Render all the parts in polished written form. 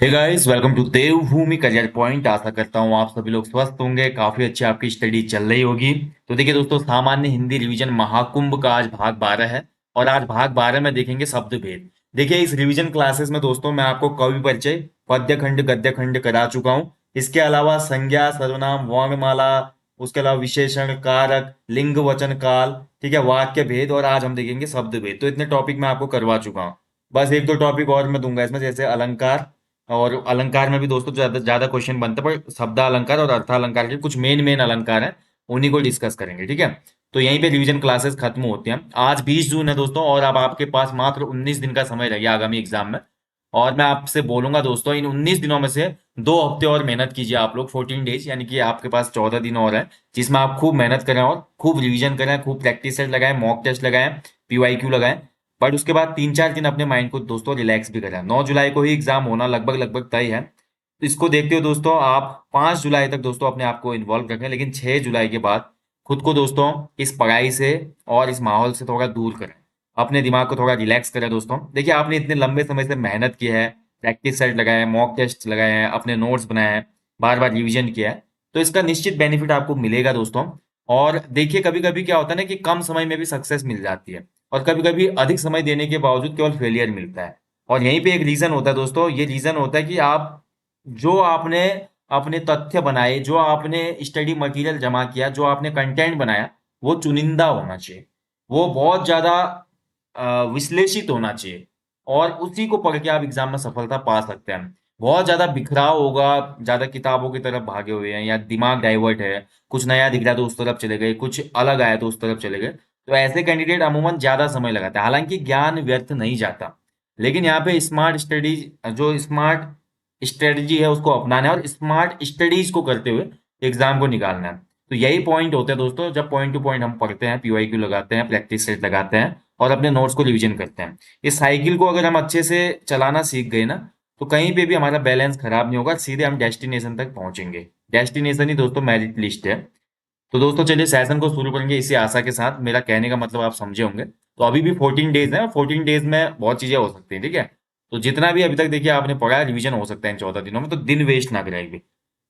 Hey guys, welcome to Devbhoomi career point. आशा करता हूँ आप सभी लोग स्वस्थ होंगे, काफी अच्छी आपकी स्टडी चल रही होगी। तो देखिए दोस्तों, सामान्य हिंदी रिवीजन महाकुंभ का आज भाग 12 है और आज भाग 12 में देखेंगे शब्द भेद। देखिए, इस रिवीजन क्लासेस में दोस्तों मैं आपको कवि परिचय, पद्य खंड, गद्य खंड करा चुका हूँ। इसके अलावा संज्ञा, सर्वनाम, वर्णमाला, उसके अलावा विशेषण, कारक, लिंग, वचन, काल, ठीक है, वाक्य भेद, और आज हम देखेंगे शब्द भेद। तो इतने टॉपिक मैं आपको करवा चुका हूँ। बस एक दो टॉपिक और मैं दूंगा इसमें, जैसे अलंकार। और अलंकार में भी दोस्तों ज्यादा ज्यादा क्वेश्चन बनते हैं, पर शब्द अलंकार और अर्थालंकार के कुछ मेन मेन अलंकार हैं, उन्हीं को डिस्कस करेंगे। ठीक है, तो यहीं पे रिवीजन क्लासेस खत्म होती हैं। आज 20 जून है दोस्तों, और अब आपके पास मात्र 19 दिन का समय रह गया आगामी एग्जाम में। और मैं आपसे बोलूंगा दोस्तों, इन 19 दिनों में से 2 हफ्ते और मेहनत कीजिए आप लोग, 14 डेज, यानी कि आपके पास 14 दिन और है, जिसमें आप खूब मेहनत करें और खूब रिवीजन करें, खूब प्रैक्टिस सेट लगाएं, मॉक टेस्ट लगाएं, पीवाईक्यू लगाएं। बट उसके बाद 3-4 दिन अपने माइंड को दोस्तों रिलैक्स भी करें। 9 जुलाई को ही एग्जाम होना लगभग लगभग तय है। तो इसको देखते हुए दोस्तों आप 5 जुलाई तक दोस्तों अपने आप को इन्वॉल्व रखें, लेकिन 6 जुलाई के बाद खुद को दोस्तों इस पढ़ाई से और इस माहौल से थोड़ा दूर करें। अपने दिमाग को थोड़ा रिलैक्स करें दोस्तों। देखिए, आपने इतने लंबे समय से मेहनत की है, प्रैक्टिस सेट लगाए हैं, मॉक टेस्ट लगाए हैं, अपने नोट्स बनाए हैं, बार बार रिवीजन किया है, तो इसका निश्चित बेनिफिट आपको मिलेगा दोस्तों। और देखिए, कभी कभी क्या होता है ना कि कम समय में भी सक्सेस मिल जाती है, और कभी कभी अधिक समय देने के बावजूद केवल फेलियर मिलता है। और यहीं पे एक रीजन होता है दोस्तों, ये रीजन होता है कि आप जो आपने अपने तथ्य बनाए, जो आपने स्टडी मटेरियल जमा किया, जो आपने कंटेंट बनाया, वो चुनिंदा होना चाहिए, वो बहुत ज्यादा विश्लेषित होना चाहिए, और उसी को पढ़ के आप एग्जाम में सफलता पा सकते हैं। बहुत ज्यादा बिखराव होगा, ज्यादा किताबों की तरफ भागे हुए हैं, या दिमाग डाइवर्ट है, कुछ नया दिख रहा तो उस तरफ चले गए, कुछ अलग आया तो उस तरफ चले गए, तो ऐसे कैंडिडेट अमूमन ज्यादा समय लगाते हैं। हालांकि ज्ञान व्यर्थ नहीं जाता, लेकिन यहाँ पे स्मार्ट स्टडीज, जो स्मार्ट स्ट्रेटजी है उसको अपनाना है, और स्मार्ट स्टडीज को करते हुए एग्जाम को निकालना है। तो यही पॉइंट होते हैं दोस्तों, जब पॉइंट टू पॉइंट हम पढ़ते हैं, पीवाईक्यू लगाते हैं, प्रैक्टिस सेट लगाते हैं, और अपने नोट्स को रिवीजन करते हैं। इस साइकिल को अगर हम अच्छे से चलाना सीख गए ना, तो कहीं पे भी हमारा बैलेंस खराब नहीं होगा, सीधे हम डेस्टिनेशन तक पहुंचेंगे। डेस्टिनेशन ही दोस्तों मेरिट लिस्ट है। तो दोस्तों चलिए सेशन को शुरू करेंगे इसी आशा के साथ। मेरा कहने का मतलब आप समझे होंगे। तो अभी भी 14 डेज है, 14 डेज में बहुत चीजें हो सकती हैं। ठीक है, तो जितना भी अभी तक देखिए आपने पढ़ा है, रिवीजन हो सकता है इन 14 दिनों में, तो दिन वेस्ट ना करेंगे।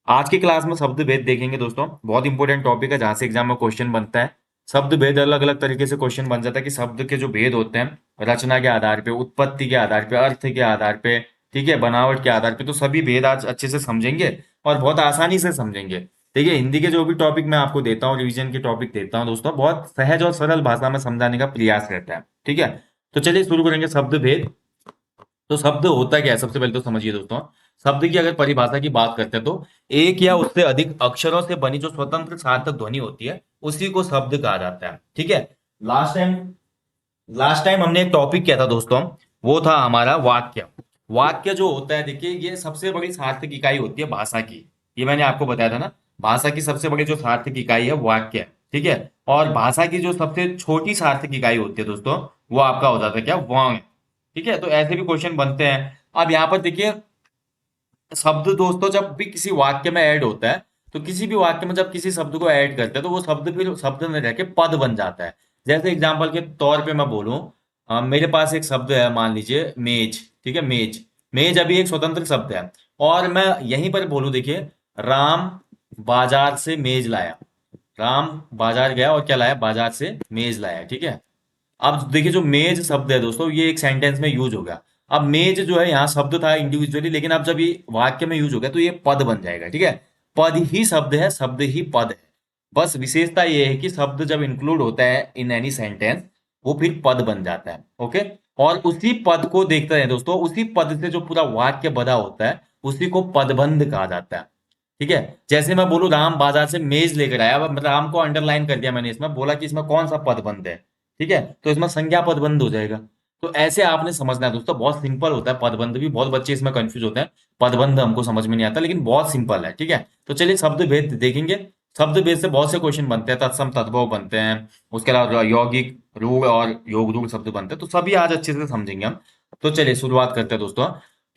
आज की क्लास में शब्द भेद देखेंगे दोस्तों, बहुत इंपॉर्टेंट टॉपिक है, जहां से एग्जाम में क्वेश्चन बनता है। शब्द भेद अलग अलग तरीके से क्वेश्चन बन जाता है, कि शब्द के जो भेद होते हैं, रचना के आधार पे, उत्पत्ति के आधार पे, अर्थ के आधार पे, ठीक है, बनावट के आधार पे, तो सभी भेद आज अच्छे से समझेंगे, और बहुत आसानी से समझेंगे। देखिए, हिंदी के जो भी टॉपिक मैं आपको देता हूँ, रिवीजन के टॉपिक देता हूँ दोस्तों, बहुत सहज और सरल भाषा में समझाने का प्रयास रहता है। ठीक है, तो चलिए शुरू करेंगे शब्द भेद। तो शब्द होता क्या है, सबसे पहले तो समझिए दोस्तों। शब्द की अगर परिभाषा की बात करते हैं, तो एक या उससे अधिक अक्षरों से बनी जो स्वतंत्र सार्थक ध्वनि होती है, उसी को शब्द कहा जाता है। ठीक है, लास्ट टाइम लास्ट टाइम हमने एक टॉपिक किया था दोस्तों, वो था हमारा वाक्य। वाक्य जो होता है, देखिए, ये सबसे बड़ी सार्थक इकाई होती है भाषा की। ये मैंने आपको बताया था ना, भाषा की सबसे बड़ी जो सार्थक इकाई है वाक्य। ठीक है, और भाषा की जो सबसे छोटी सार्थक इकाई होती है दोस्तों, वो आपका हो जाता है क्या, वांग। ठीक है, तो ऐसे भी क्वेश्चन बनते हैं। अब यहाँ पर देखिए, शब्द दोस्तों जब भी किसी वाक्य में ऐड होता है, तो किसी भी वाक्य में जब किसी शब्द को ऐड करते हैं, तो वो शब्द फिर शब्द में रह के पद बन जाता है। जैसे एग्जांपल के तौर पे मैं बोलूं, मेरे पास एक शब्द है, मान लीजिए मेज। ठीक है, मेज। मेज अभी एक स्वतंत्र शब्द है, और मैं यहीं पर बोलूं, देखिए, राम बाजार से मेज लाया। राम बाजार गया और क्या लाया, बाजार से मेज लाया। ठीक है, अब देखिए, जो मेज शब्द है दोस्तों, ये एक सेंटेंस में यूज होगा। अब मेज जो है यहाँ शब्द था इंडिविजुअली, लेकिन अब जब ये वाक्य में यूज हो गया, तो ये पद बन जाएगा। ठीक है, पद ही शब्द है, शब्द ही पद है। बस विशेषता ये है कि शब्द जब इंक्लूड होता है इन एनी सेंटेंस, वो फिर पद बन जाता है। ओके, और उसी पद को देखते हैं दोस्तों, उसी पद से जो पूरा वाक्य बना होता है, उसी को पदबंध कहा जाता है। ठीक है, जैसे मैं बोलूं राम बाजार से मेज लेकर आया, अब राम को अंडरलाइन कर दिया मैंने, इसमें बोला कि इसमें कौन सा पदबंध है। ठीक है, तो इसमें संज्ञा पदबंध हो जाएगा। तो ऐसे आपने समझना है दोस्तों, बहुत सिंपल होता है पदबंध भी। बहुत बच्चे इसमें कंफ्यूज होते हैं, पदबंध हमको समझ में नहीं आता, लेकिन बहुत सिंपल है। ठीक है, तो चलिए शब्द भेद देखेंगे। शब्द भेद से बहुत से क्वेश्चन बनते हैं, तत्सम तद्भव बनते हैं, उसके अलावा यौगिक, रूढ़ और योग रूढ़ शब्द बनते हैं, तो सभी आज अच्छे से समझेंगे हम। तो चलिए शुरुआत करते हैं दोस्तों।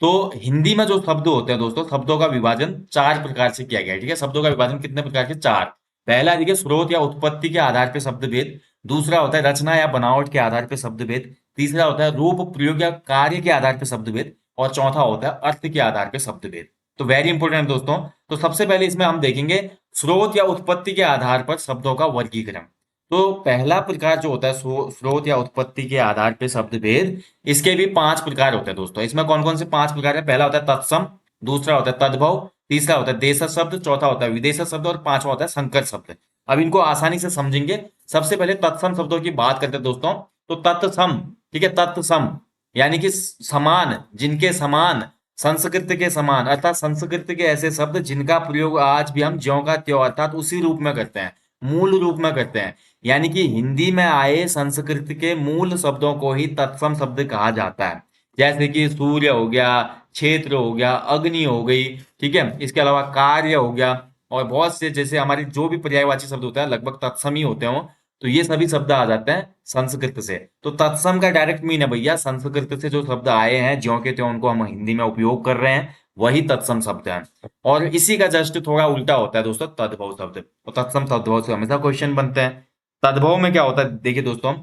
तो हिंदी में जो शब्द होते हैं दोस्तों, शब्दों का विभाजन 4 प्रकार से किया गया है। ठीक है, शब्दों का विभाजन कितने प्रकार के, 4। पहला देखिए, स्रोत या उत्पत्ति के आधार पर शब्द भेद। दूसरा होता है रचना या बनावट के आधार पर शब्द भेद। तीसरा होता है रूप, प्रयोग या कार्य के आधार पर शब्द भेद। और चौथा होता है अर्थ के आधार पे शब्द भेद। तो वेरी इंपॉर्टेंट दोस्तों। तो सबसे पहले इसमें हम देखेंगे स्रोत या उत्पत्ति के आधार पर शब्दों का वर्गीकरण। तो पहला प्रकार जो होता है स्रोत या उत्पत्ति के आधार पे शब्द भेद, इसके भी 5 प्रकार होते हैं दोस्तों। इसमें कौन कौन से 5 प्रकार है? पहला होता है तत्सम, दूसरा होता है तद्भव, तीसरा होता है देशज शब्द, चौथा होता है विदेशज शब्द और पांचवा होता है संकर शब्द। अब इनको आसानी से समझेंगे। सबसे पहले तत्सम शब्दों की बात करते हैं दोस्तों। तो तत्सम, ठीक है, तत्सम यानी कि समान, जिनके समान, संस्कृत के समान, अर्थात संस्कृत के ऐसे शब्द जिनका प्रयोग आज भी हम ज्यों का त्यों अर्थात उसी रूप में करते हैं, मूल रूप में करते हैं। यानी कि हिंदी में आए संस्कृत के मूल शब्दों को ही तत्सम शब्द कहा जाता है। जैसे कि सूर्य हो गया, क्षेत्र हो गया, अग्नि हो गई, ठीक है, इसके अलावा कार्य हो गया, और बहुत से जैसे हमारे जो भी पर्यायवाची शब्द होता है लगभग तत्सम ही होते हो। तो ये सभी शब्द आ जाते हैं संस्कृत से। तो तत्सम का डायरेक्ट मीन है भैया संस्कृत से जो शब्द आए हैं ज्यों के त्यों उनको हम हिंदी में उपयोग कर रहे हैं, वही तत्सम शब्द है। और इसी का जस्ट थोड़ा उल्टा होता है दोस्तों तद्भव शब्द। तो तत्सम तद्भव से हमेशा क्वेश्चन बनते हैं। तद्भव में क्या होता है देखिए दोस्तों,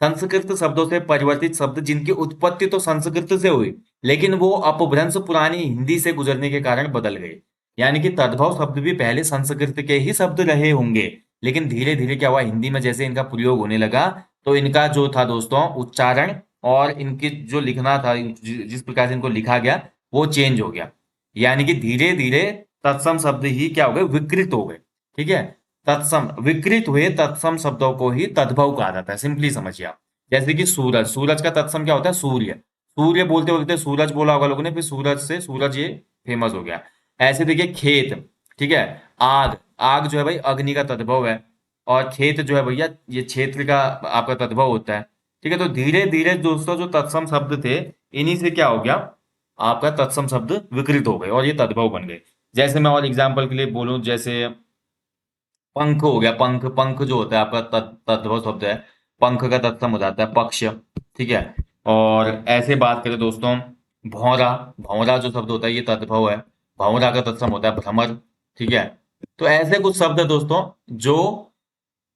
संस्कृत शब्दों से परिवर्तित शब्द जिनकी उत्पत्ति तो संस्कृत से हुई, लेकिन वो अपभ्रंश पुरानी हिंदी से गुजरने के कारण बदल गए। यानी कि तद्भव शब्द भी पहले संस्कृत के ही शब्द रहे होंगे, लेकिन धीरे धीरे क्या हुआ, हिंदी में जैसे इनका प्रयोग होने लगा तो इनका जो था दोस्तों उच्चारण और इनकी जो लिखना था, जिस प्रकार से इनको लिखा गया वो चेंज हो गया। यानी कि धीरे धीरे तत्सम शब्द ही क्या हो गए, विकृत हो गए। ठीक है, तत्सम विकृत हुए तत्सम शब्दों को ही तद्भव कहा जाता है। सिंपली समझिए आप। जैसे कि सूरज, सूरज का तत्सम क्या होता है? सूर्य। सूर्य बोलते बोलते सूरज बोला होगा लोगों ने, फिर सूरज से सूरज ये फेमस हो गया। ऐसे देखिए खेत, ठीक है, आग, आग जो है भाई अग्नि का तद्भव है, और खेत जो है भैया ये क्षेत्र का आपका तद्भव होता है। ठीक है, तो धीरे धीरे दोस्तों जो तत्सम शब्द थे इन्हीं से क्या हो गया, आपका तत्सम शब्द विकृत हो गए और ये तद्भव बन गए। जैसे मैं और एग्जाम्पल के लिए बोलूं, जैसे पंख हो गया, पंख, पंख जो होता है आपका तद्भव शब्द है, पंख का तत्सम हो जाता है पक्ष। ठीक है, और ऐसे बात करें दोस्तों भौरा, भौरा जो शब्द होता है ये तद्भव है, भौरा का तत्सम होता है भ्रमर। ठीक है, तो ऐसे कुछ शब्द है दोस्तों जो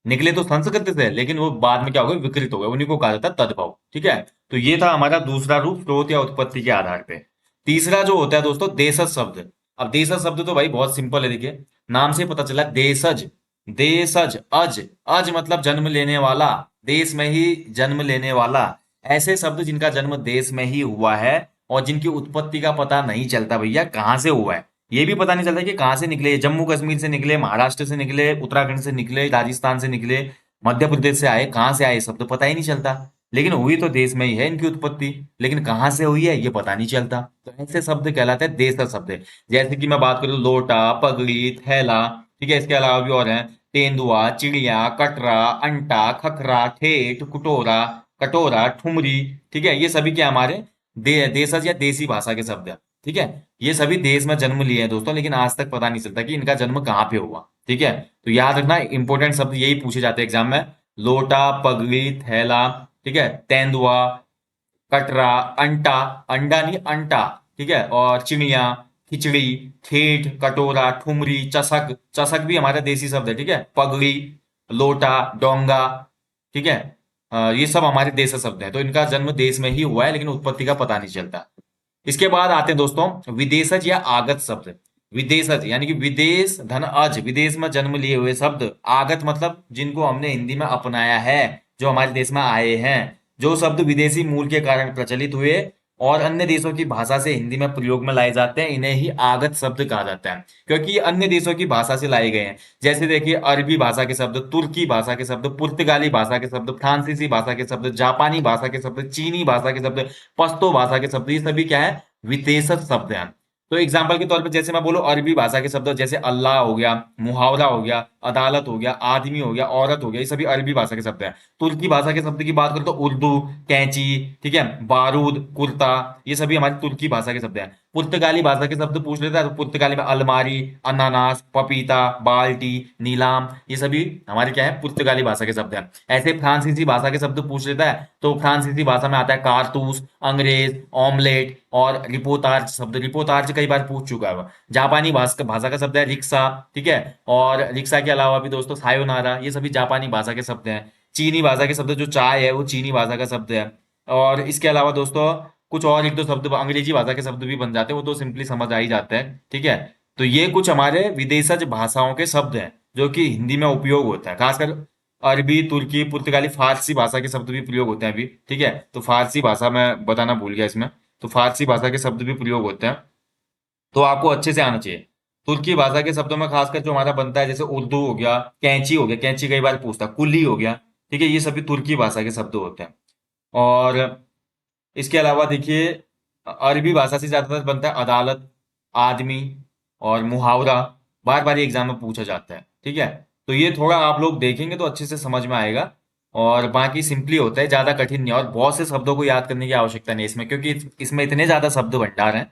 निकले तो संस्कृत से, लेकिन वो बाद में क्या हो गए, विकृत हो गए, उन्हीं को कहा जाता है तद्भव। ठीक है, तो ये था हमारा दूसरा रूप स्रोत या उत्पत्ति के आधार पे। तीसरा जो होता है दोस्तों देशज शब्द। अब देशज शब्द तो भाई बहुत सिंपल है, देखिए नाम से पता चला देशज, देशज, अज, अज मतलब जन्म लेने वाला, देश में ही जन्म लेने वाला। ऐसे शब्द जिनका जन्म देश में ही हुआ है और जिनकी उत्पत्ति का पता नहीं चलता भैया कहाँ से हुआ है, ये भी पता नहीं चलता कि कहाँ से निकले, जम्मू कश्मीर से निकले, महाराष्ट्र से निकले, उत्तराखंड से निकले, राजस्थान से निकले, मध्य प्रदेश से आए, कहाँ से आए शब्द पता ही नहीं चलता। लेकिन हुई तो देश में ही है इनकी उत्पत्ति, लेकिन कहाँ से हुई है ये पता नहीं चलता। तो ऐसे शब्द कहलाते हैं देशज शब्द। जैसे कि मैं बात करूँ लोटा, पगड़ी, थैला, ठीक है, इसके अलावा भी और हैं तेंदुआ, चिड़िया, कटरा, अंटा, खखरा, ठेठ, कुटोरा, कटोरा, ठुमरी। ठीक है, ये सभी क्या हमारे देशज या देसी भाषा के शब्द है। ठीक है, ये सभी देश में जन्म लिए हैं दोस्तों, लेकिन आज तक पता नहीं चलता कि इनका जन्म कहाँ पे हुआ। ठीक है, तो याद रखना इंपॉर्टेंट शब्द यही पूछे जाते हैं एग्जाम में, लोटा, पगड़ी, थैला, ठीक है, तेंदुआ, कटरा, अंटा, अंडा नहीं अंटा, ठीक है, और चिड़िया, खिचड़ी, ठेठ, कटोरा, ठुमरी, चषक, चषक भी हमारा देसी शब्द है। ठीक है, पगड़ी, लोटा, डोंगा, ठीक है, ये सब हमारे देसी शब्द हैं। तो इनका जन्म देश में ही हुआ है, लेकिन उत्पत्ति का पता नहीं चलता। इसके बाद आते हैं दोस्तों विदेशज या आगत शब्द। विदेशज यानी कि विदेश धन अज, विदेश में जन्म लिए हुए शब्द। आगत मतलब जिनको हमने हिंदी में अपनाया है, जो हमारे देश में आए हैं, जो शब्द विदेशी मूल के कारण प्रचलित हुए और अन्य देशों की भाषा से हिंदी में प्रयोग में लाए जाते हैं, इन्हें ही आगत शब्द कहा जाता है, क्योंकि ये अन्य देशों की भाषा से लाए गए हैं। जैसे देखिए अरबी भाषा के शब्द, तुर्की भाषा के शब्द, पुर्तगाली भाषा के शब्द, फ्रांसीसी भाषा के शब्द, जापानी भाषा के शब्द, चीनी भाषा के शब्द, पश्तो भाषा के शब्द, ये सभी क्या है, विदेशज शब्द हैं। तो एग्जाम्पल के तौर पे जैसे मैं बोलूं अरबी भाषा के शब्द, जैसे अल्लाह हो गया, मुहावरा हो गया, अदालत हो गया, आदमी हो गया, औरत हो गया, ये सभी अरबी भाषा के शब्द हैं। तुर्की भाषा के शब्द की बात करूं तो उर्दू, कैंची, ठीक है, बारूद, कुर्ता, ये सभी हमारी तुर्की भाषा के शब्द हैं। पुर्तगाली भाषा के शब्द पूछ लेता है तो पुर्तगाली में अलमारी, अनानास, पपीता, बाल्टी, नीलाम, ये सभी हमारे क्या है, पुर्तगाली भाषा के शब्द हैं। ऐसे फ्रांसीसी भाषा के शब्द पूछ लेता है तो फ्रांसीसी भाषा में आता है कारतूस, अंग्रेज, ऑमलेट और रिपोर्टार्च शब्द। रिपोर्टार्च कई बार पूछ चुका है। जापानी भाषा का शब्द है रिक्शा, ठीक है, और रिक्शा के अलावा भी दोस्तों सायोनारा, ये सभी जापानी भाषा के शब्द हैं। चीनी भाषा के शब्द जो चाय है वो चीनी भाषा का शब्द है। और इसके अलावा दोस्तों कुछ और एक दो शब्द अंग्रेजी भाषा के शब्द भी बन जाते हैं, वो तो सिंपली समझ आ ही जाता है, ठीक है। तो ये कुछ हमारे विदेशज भाषाओं के शब्द हैं जो कि हिंदी में उपयोग होता है, खासकर अरबी, तुर्की, पुर्तगाली, फारसी भाषा के शब्द भी प्रयोग होते हैं अभी, ठीक है। तो फारसी भाषा मैं बताना भूल गया इसमें, तो फारसी भाषा के शब्द भी प्रयोग होते हैं, तो आपको अच्छे से आना चाहिए। तुर्की भाषा के शब्दों में खासकर जो हमारा बनता है, जैसे उर्दू हो गया, कैंची हो गया, कैंची कई बार पूछता है, कुली हो गया, ठीक है, ये सभी तुर्की भाषा के शब्द होते हैं। और इसके अलावा देखिए, अरबी भाषा से ज्यादातर बनता है अदालत, आदमी और मुहावरा, बार बार ये एग्जाम में पूछा जाता है, ठीक है। तो ये थोड़ा आप लोग देखेंगे तो अच्छे से समझ में आएगा, और बाकी सिंपली होता है, ज्यादा कठिन नहीं है, और बहुत से शब्दों को याद करने की आवश्यकता नहीं है इसमें, क्योंकि इसमें इतने ज्यादा शब्द भंडार हैं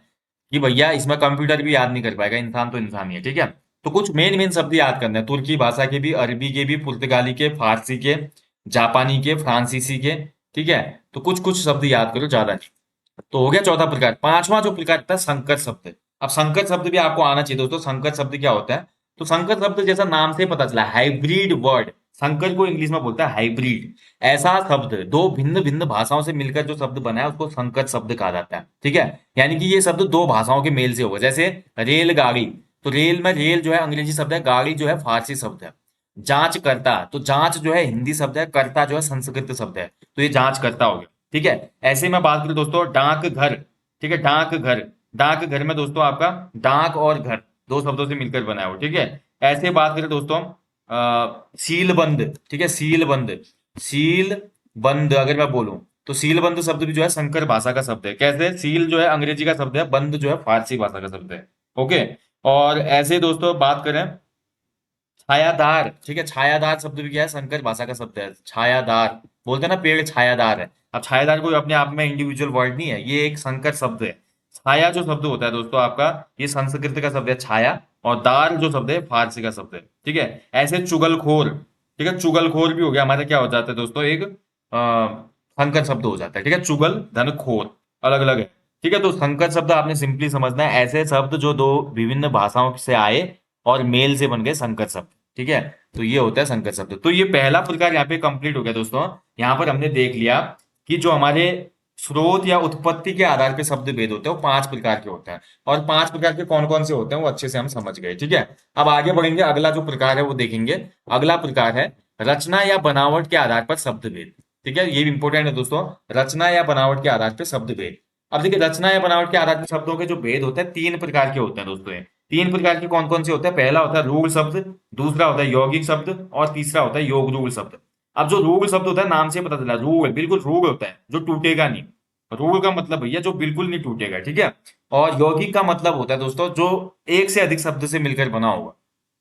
कि भैया इसमें कंप्यूटर भी याद नहीं कर पाएगा, इंसान तो इंसान ही है, ठीक है। तो कुछ मेन मेन शब्द याद करने हैं, तुर्की भाषा के भी, अरबी के भी, पुर्तगाली के, फारसी के, जापानी के, फ्रांसीसी के, ठीक है। तो कुछ कुछ शब्द याद करो, ज्यादा नहीं। तो हो गया चौथा प्रकार। पांचवा जो प्रकार था, संकर शब्द। अब संकर शब्द भी आपको आना चाहिए दोस्तों। संकर शब्द क्या होता है? तो संकर शब्द जैसा नाम से पता चला, हाइब्रिड वर्ड। संकर को इंग्लिश में बोलता है हाइब्रिड। ऐसा शब्द दो भिन्न भिन्न भाषाओं से मिलकर जो शब्द बना है उसको संकर शब्द कहा जाता है, ठीक है। यानी कि ये शब्द दो भाषाओं के मेल से होगा। जैसे रेलगाड़ी, तो रेल में रेल जो है अंग्रेजी शब्द है, गाड़ी जो है फारसी शब्द है। जांच करता, तो जांच जो है हिंदी शब्द है, करता जो है संस्कृत शब्द है, तो ये जांच करता हो गया, ठीक है। ऐसे में बात करें दोस्तों, डाक घर, ठीक है, डाक घर। डाक घर में दोस्तों आपका डाक और घर दो शब्दों से मिलकर बना है वो, ठीक है। ऐसे बात करें दोस्तों, सील बंद, ठीक है, सील बंद। सील बंद अगर मैं बोलूं तो सील बंद शब्द भी जो है संकर भाषा का शब्द है। कैसे? सील जो है अंग्रेजी का शब्द है, बंद जो है फारसी भाषा का शब्द है, ओके। और ऐसे दोस्तों बात करें, छायादार, ठीक है, छायादार शब्द भी क्या है? संकर भाषा का शब्द है, छायादार। बोलते हैं ना पेड़ छायादार है। अब छायादार कोई अपने आप में इंडिविजुअल वर्ड नहीं है, ये एक संकर शब्द है। छाया जो शब्द होता है दोस्तों आपका, ये संस्कृत का शब्द है छाया, और दार जो शब्द है फारसी का शब्द है, ठीक है। ऐसे चुगलखोर, ठीक है, चुगलखोर भी हो गया हमारे, क्या हो जाता है दोस्तों, एक संकर शब्द हो जाता है, ठीक है। चुगल धन खोर अलग अलग है, ठीक है। तो संकर शब्द आपने सिंपली समझना है, ऐसे शब्द जो दो विभिन्न भाषाओं से आए और मेल से बन गए संकर शब्द, ठीक है। तो ये होता है संकर शब्द। तो ये पहला प्रकार यहाँ पे कंप्लीट हो गया दोस्तों। यहाँ पर हमने देख लिया कि जो हमारे स्रोत या उत्पत्ति के आधार पे शब्द भेद होते हैं वो पांच प्रकार के होते हैं, और पांच प्रकार के कौन कौन से होते हैं वो अच्छे से हम समझ गए, ठीक है। अब आगे बढ़ेंगे, अगला जो प्रकार है वो देखेंगे। अगला प्रकार है रचना या बनावट के आधार पर शब्द भेद, ठीक है। ये भी इंपॉर्टेंट है दोस्तों, रचना या बनावट के आधार पर शब्द भेद। अब देखिए, रचना या बनावट के आधार पर शब्दों के जो भेद होते हैं, तीन प्रकार के होते हैं दोस्तों। तीन प्रकार के कौन कौन से होते हैं? पहला होता है रूढ़ शब्द, दूसरा होता है यौगिक शब्द, और तीसरा होता है योग रूढ़ शब्द। अब जो रूढ़ शब्द होता है, नाम से पता चला, रूढ़ बिल्कुल रूढ़ होता है, जो टूटेगा नहीं। रूढ़ का मतलब भैया जो बिल्कुल नहीं टूटेगा, ठीक है। और यौगिक का मतलब होता है दोस्तों जो एक से अधिक शब्द से मिलकर बना होगा,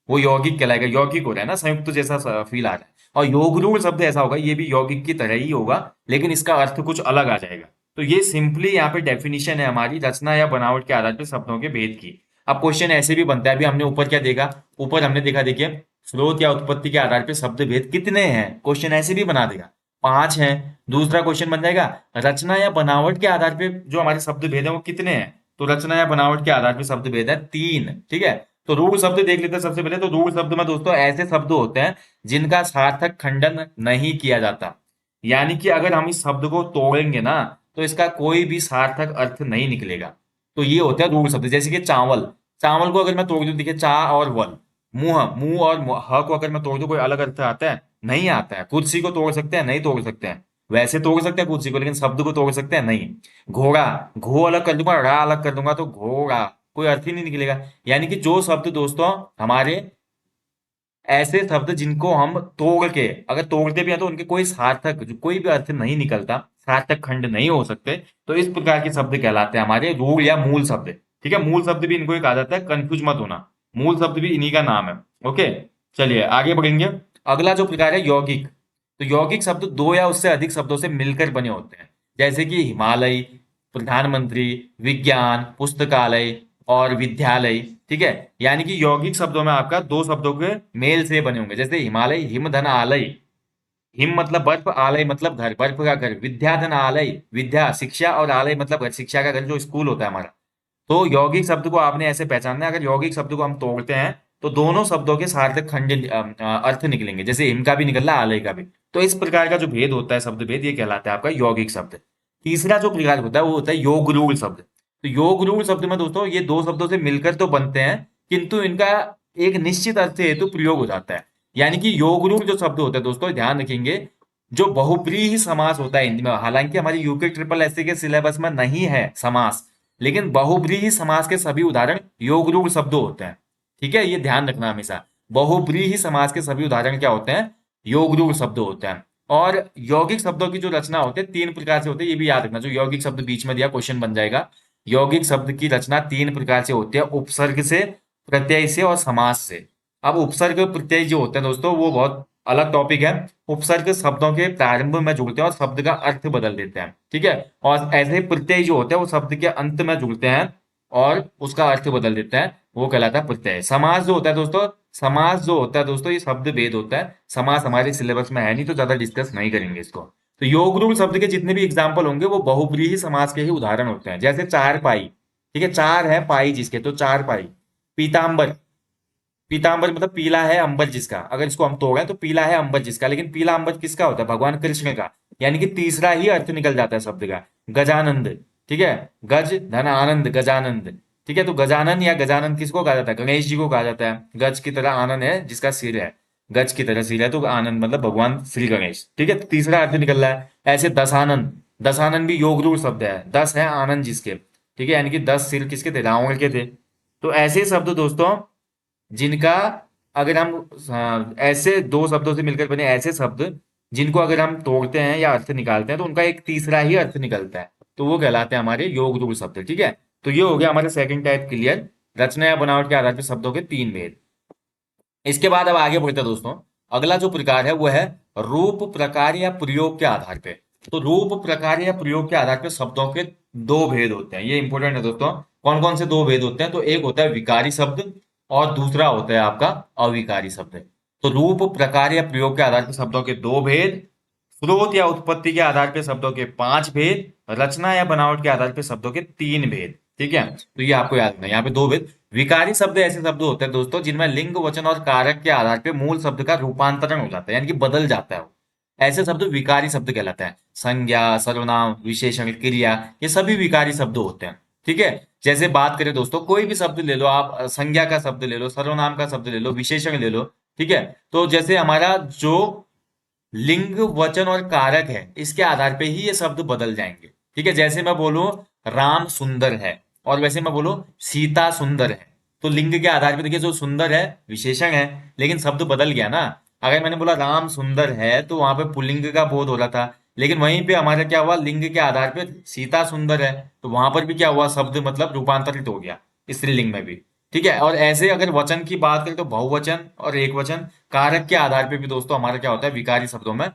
वो यौगिक कहलाएगा। यौगिक हो रहा है ना, संयुक्त जैसा फील आ रहा है। और योग रूढ़ शब्द ऐसा होगा, ये भी यौगिक की तरह ही होगा, लेकिन इसका अर्थ कुछ अलग आ जाएगा। तो ये सिंपली यहाँ पे डेफिनेशन है हमारी रचना या बनावट के आधार पर शब्दों के भेद की। अब क्वेश्चन ऐसे भी बनता है, अभी हमने ऊपर क्या देखा, ऊपर हमने देखा, देखिए, स्रोत या उत्पत्ति के आधार पर शब्द भेद कितने हैं, क्वेश्चन ऐसे भी बना देगा, पांच हैं। दूसरा क्वेश्चन बन जाएगा, रचना या बनावट के आधार पे जो हमारे शब्द भेद है वो कितने हैं, तो रचना या बनावट के आधार पे शब्द भेद है तीन, ठीक है। तो रूढ़ शब्द देख लेते हैं सबसे पहले। तो रूढ़ शब्द में दोस्तों ऐसे शब्द होते हैं जिनका सार्थक खंडन नहीं किया जाता, यानी कि अगर हम इस शब्द को तोड़ेंगे ना तो इसका कोई भी सार्थक अर्थ नहीं निकलेगा। तो ये होता है रूढ़ शब्द। जैसे कि चावल, चावल को अगर मैं तोड़ दूं, देखिए, चा और वल, मुंह, मुंह और ह को अगर मैं तोड़ दूं, कोई अलग अर्थ आता है? नहीं आता है। कुर्सी को तोड़ सकते हैं? नहीं तोड़ सकते हैं। वैसे तोड़ सकते हैं कुर्सी को, लेकिन शब्द को तोड़ सकते हैं? नहीं। घोड़ा, घो अलग कर दूंगा, रा अलग कर दूंगा, तो घोड़ा, कोई अर्थ ही नहीं निकलेगा। यानी कि जो शब्द दोस्तों हमारे, ऐसे शब्द जिनको हम तोड़ के, अगर तोड़ते भी हैं तो उनके कोई सार्थक, जो कोई भी अर्थ नहीं निकलता, सार्थक खंड नहीं हो सकते, तो इस प्रकार के शब्द कहलाते हैं हमारे रूढ़ या मूल शब्द, ठीक है। मूल शब्द भी इनको ही कहा जाता है, कंफ्यूज मत होना, मूल शब्द भी इन्हीं का नाम है, ओके। चलिए आगे बढ़ेंगे। अगला जो प्रकार है यौगिक। तो यौगिक शब्द दो या उससे अधिक शब्दों से मिलकर बने होते हैं, जैसे कि हिमालय, प्रधानमंत्री, विज्ञान, पुस्तकालय और विद्यालय, ठीक है। यानी कि यौगिक शब्दों में आपका दो शब्दों के मेल से बने होंगे, जैसे हिमालय, हिम धन आलय, हिम मतलब बर्फ, आलय मतलब घर, बर्फ का घर, विद्या धन आलय, विद्या शिक्षा, और आलय मतलब घर, शिक्षा का घर, जो स्कूल होता है हमारा। तो यौगिक शब्द को आपने ऐसे पहचानना है, अगर यौगिक शब्द को हम तोड़ते हैं तो दोनों शब्दों के सार्थक खंड अर्थ निकलेंगे, जैसे हिम का भी निकल रहा है, आलय का भी। तो इस प्रकार का जो भेद होता है, शब्द भेद, ये कहलाता है आपका यौगिक शब्द। तीसरा जो प्रकार होता है वो होता है योग रूढ़ शब्द। तो योग रूढ़ शब्द में दोस्तों ये दो शब्दों से मिलकर तो बनते हैं, किंतु इनका एक निश्चित अर्थ हेतु प्रयोग हो जाता है। यानी कि योग रूढ़ जो शब्द होते हैं दोस्तों, ध्यान रखेंगे, जो बहुब्रीहि समास होता है हिंदी में, हालांकि हमारी यूके ट्रिपल एससी के सिलेबस में नहीं है समास, लेकिन बहुब्रीहि समास के सभी उदाहरण योग रूढ़ शब्द होते हैं। ठीक है, ये ध्यान रखना हमेशा। बहुब्रीहि समास के सभी उदाहरण क्या होते हैं? योग रूढ़ शब्द होते हैं। और यौगिक शब्दों की जो रचना होती है तीन प्रकार से होती है, ये भी याद रखना। जो यौगिक शब्द बीच में दिया क्वेश्चन बन जाएगा। यौगिक शब्द की रचना तीन प्रकार से होती है, उपसर्ग से, प्रत्यय से और समास से। अब उपसर्ग प्रत्यय जो होते हैं दोस्तों वो बहुत अलग टॉपिक है। उपसर्ग शब्दों के प्रारंभ में जुड़ते हैं और शब्द का अर्थ बदल देते हैं। ठीक है, और ऐसे प्रत्यय जो होते हैं वो शब्द के अंत में जुड़ते हैं और उसका अर्थ बदल देते हैं, वो कहलाता है प्रत्यय। समास जो होता है दोस्तों, समास जो होता है दोस्तों ये शब्द भेद होता है। समास हमारे सिलेबस में है नहीं तो ज्यादा डिस्कस नहीं करेंगे इसको। तो योग रूढ़ शब्द के जितने भी एग्जाम्पल होंगे वो बहुब्रीहि समास के ही उदाहरण होते हैं। जैसे चार पाई, ठीक है, चार है पाई जिसके, तो चार पाई। पीताम्बर, पीताम्बर मतलब पीला है अंबर जिसका, अगर इसको हम तोड़ें तो पीला है अंबर जिसका, लेकिन पीला अंबर किसका होता है? भगवान कृष्ण का। यानी कि तीसरा ही अर्थ निकल जाता है शब्द का। गजानंद, ठीक है, गज धन आनंद, गजानंद। ठीक है, तो गजानन या गजानंद किसको कहा जाता है? गणेश जी को कहा जाता है। गज की तरह आनंद है जिसका सिर है, गज की तरह सिर है, तो आनंद मतलब भगवान श्री गणेश। ठीक है, तो तीसरा अर्थ निकल रहा है। ऐसे दशानंद, दशानंद भी योग रूढ़ शब्द है। दस है आनंद जिसके, ठीक है, यानी कि 10 सिर किसके थे? रावण के थे। तो ऐसे शब्द दोस्तों जिनका, अगर हम ऐसे दो शब्दों से मिलकर बने ऐसे शब्द जिनको अगर हम तोड़ते हैं या अर्थ निकालते हैं तो उनका एक तीसरा ही अर्थ निकलता है, तो वो कहलाते हैं हमारे योग रूढ़ शब्द। ठीक है, तो ये हो गया हमारा सेकंड टाइप क्लियर, रचना या बनावट के आधार पर शब्दों के तीन भेद। इसके बाद अब आगे बढ़ते हैं दोस्तों। अगला जो प्रकार है वो है रूप, प्रकार या प्रयोग के आधार पे। तो रूप, प्रकार या प्रयोग के आधार पे शब्दों के दो भेद होते हैं, ये इंपॉर्टेंट है दोस्तों। कौन कौन से दो भेद होते हैं? तो एक होता है विकारी शब्द और दूसरा होता है आपका अविकारी शब्द। तो रूप, प्रकार या प्रयोग के आधार पर शब्दों के दो भेद, स्रोत या उत्पत्ति के आधार पर शब्दों के पांच भेद, रचना या बनावट के आधार पर शब्दों के तीन भेद। ठीक है, तो ये आपको याद रखना है, यहाँ पे दो भेद। विकारी शब्द ऐसे शब्द होते हैं दोस्तों जिनमें लिंग, वचन और कारक के आधार पे मूल शब्द का रूपांतरण हो जाता है, यानी कि बदल जाता है वो। ऐसे शब्द विकारी शब्द कहलाते हैं। संज्ञा, सर्वनाम, विशेषण, क्रिया, ये सभी विकारी शब्द होते हैं। ठीक है, जैसे बात करें दोस्तों, कोई भी शब्द ले लो आप, संज्ञा का शब्द ले लो, सर्वनाम का शब्द ले लो, विशेषण ले लो। ठीक है, तो जैसे हमारा जो लिंग, वचन और कारक है इसके आधार पे ही ये शब्द बदल जाएंगे। ठीक है, जैसे मैं बोलूं राम सुंदर है और वैसे मैं बोलूं सीता सुंदर है, तो लिंग के आधार पे देखिए जो सुंदर है विशेषण है, लेकिन शब्द बदल गया ना। अगर मैंने बोला राम सुंदर है तो वहां पे पुल्लिंग का बोध हो रहा था, लेकिन वहीं पे हमारा क्या हुआ, लिंग के आधार पे सीता सुंदर है, तो वहां पर भी क्या हुआ, शब्द मतलब रूपांतरित हो गया स्त्रीलिंग में भी। ठीक है, और ऐसे अगर वचन की बात करें तो बहुवचन और एक वचन, कारक के आधार पे भी दोस्तों हमारा क्या होता है, विकारी शब्दों में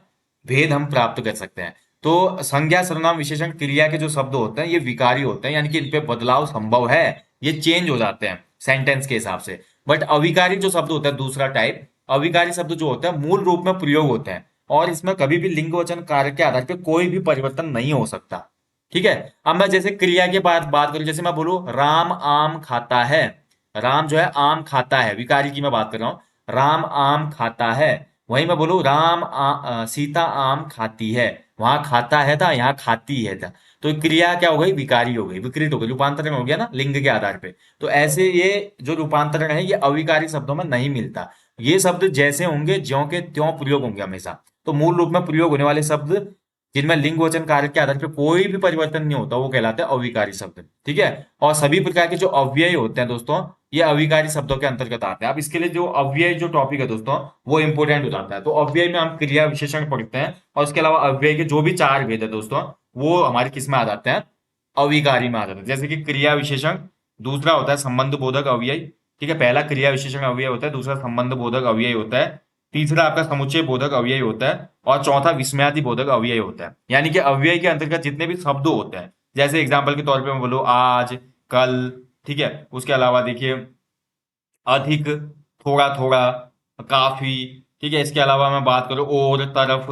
भेद हम प्राप्त कर सकते हैं। तो संज्ञा, सर्वनाम, विशेषण, क्रिया के जो शब्द होते हैं ये विकारी होते हैं, यानी कि इन पे बदलाव संभव है, ये चेंज हो जाते हैं सेंटेंस के हिसाब से। बट अविकारी जो शब्द होता है दूसरा टाइप, अविकारी शब्द जो होता है मूल रूप में प्रयोग होते हैं और इसमें कभी भी लिंग, वचन, कारक के आधार पर कोई भी परिवर्तन नहीं हो सकता। ठीक है, अब मैं जैसे क्रिया के बाद बात करूं, जैसे मैं बोलूं राम आम खाता है, राम जो है आम खाता है, विकारी की मैं बात कर रहा हूं, राम आम खाता है। वहीं मैं बोलूं सीता आम खाती है, वहां खाता है था, यहाँ खाती है था, तो क्रिया क्या हो गई, विकारी हो गई, विकृत हो गई, रूपांतरण हो गया ना लिंग के आधार पे। तो ऐसे ये जो रूपांतरण है ये अविकारी शब्दों में नहीं मिलता। ये शब्द जैसे होंगे ज्यों के त्यों प्रयोग होंगे हमेशा। तो मूल रूप में प्रयोग होने वाले शब्द जिनमें लिंग, वचन, कारक के आधार पर कोई भी परिवर्तन नहीं होता वो कहलाते हैं अविकारी शब्द। ठीक है, और सभी प्रकार के जो अव्यय होते हैं दोस्तों ये अविकारी शब्दों के अंतर्गत आते हैं। अब इसके लिए जो अव्यय जो टॉपिक है दोस्तों वो इंपॉर्टेंट हो जाता है। तो अव्यय में हम क्रिया, विशेषण पढ़ते हैं और उसके अलावा अव्यय के जो भी चार भेद है दोस्तों वो हमारे किस में आ जाते हैं, अविकारी में आ जाते हैं। जैसे कि क्रिया विशेषण, दूसरा होता है संबंध बोधक अव्यय। ठीक है, पहला क्रिया विशेषण अव्यय होता है, दूसरा संबंध बोधक अव्यय होता है, तीसरा आपका समुच्चय बोधक अव्यय होता है और चौथा विस्मयादि बोधक अव्यय होता है। यानी कि अव्यय के अंतर्गत जितने भी शब्द होते हैं, जैसे एग्जाम्पल के तौर पे मैं बोलूं आज, कल, ठीक है, उसके अलावा देखिए अधिक, थोड़ा थोड़ा, काफी। ठीक है, इसके अलावा मैं बात करूं और, तरफ,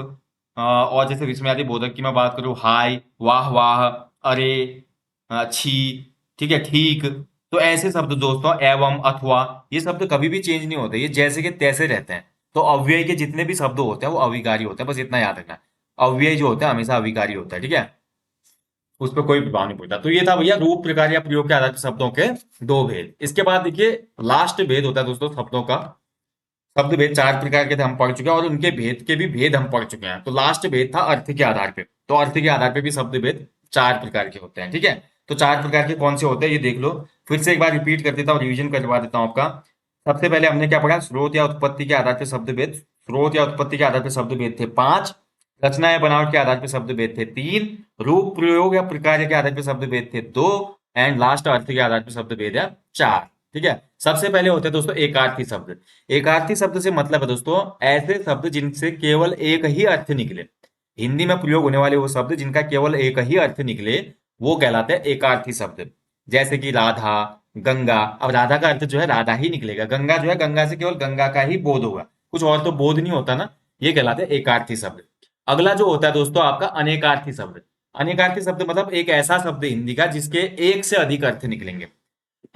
और जैसे विस्मयादि बोधक की मैं बात करूं हाय, वाह वाह, अरे, छी, ठीक है, ठीक। तो ऐसे शब्द दोस्तों, एवं, अथवा, ये शब्द कभी भी चेंज नहीं होते, ये जैसे के तैसे रहते हैं। तो अव्यय के जितने भी शब्द होते हैं वो अविकारी होते हैं, बस इतना याद रखना। अव्यय जो होता है हमेशा अविकारी होता है। ठीक है, उस पर कोई प्रभाव नहीं पड़ता। तो ये था भैया रूप, प्रकार या प्रयोग के आधार पर शब्दों के दो भेद। इसके बाद देखिए लास्ट भेद होता है दोस्तों शब्दों का। शब्द भेद चार प्रकार के थे, हम पढ़ चुके हैं, और उनके भेद के भी भेद हम पढ़ चुके हैं। तो लास्ट भेद था अर्थ के आधार पे। तो अर्थ के आधार पे भी शब्द भेद चार प्रकार के होते हैं, ठीक है। तो चार प्रकार के कौन से होते हैं ये देख लो। फिर से एक बार रिपीट कर देता हूँ, रिवीजन करवा देता हूँ आपका। सबसे पहले हमने क्या पढ़ा, स्रोत या उत्पत्ति के आधार पर शब्द भेद। स्रोत या उत्पत्ति के आधार पर शब्द भेद थे पांच। रचना या बनावट के आधार पर शब्द भेद थे तीन। रूप, प्रयोग या प्रकार के आधार पर शब्द भेद थे दो। एंड लास्ट अर्थ के आधार पर शब्द भेद है चार, ठीक है। सबसे पहले होते हैं दोस्तों एकार्थी शब्द। एकार्थी शब्द से मतलब है दोस्तों ऐसे शब्द जिनसे केवल एक ही अर्थ निकले। हिंदी में प्रयोग होने वाले वो शब्द जिनका केवल एक ही अर्थ निकले, वो कहलाते हैं एकार्थी शब्द। जैसे कि राधा, गंगा। अब राधा का अर्थ जो है राधा ही निकलेगा, गंगा जो है गंगा से केवल गंगा का ही बोध होगा, कुछ और तो बोध नहीं होता ना। ये कहलाते हैं एकार्थी शब्द। अगला जो होता है दोस्तों आपका अनेकार्थी शब्द। अनेकार्थी शब्द मतलब एक ऐसा शब्द हिंदी का जिसके एक से अधिक अर्थ निकलेंगे।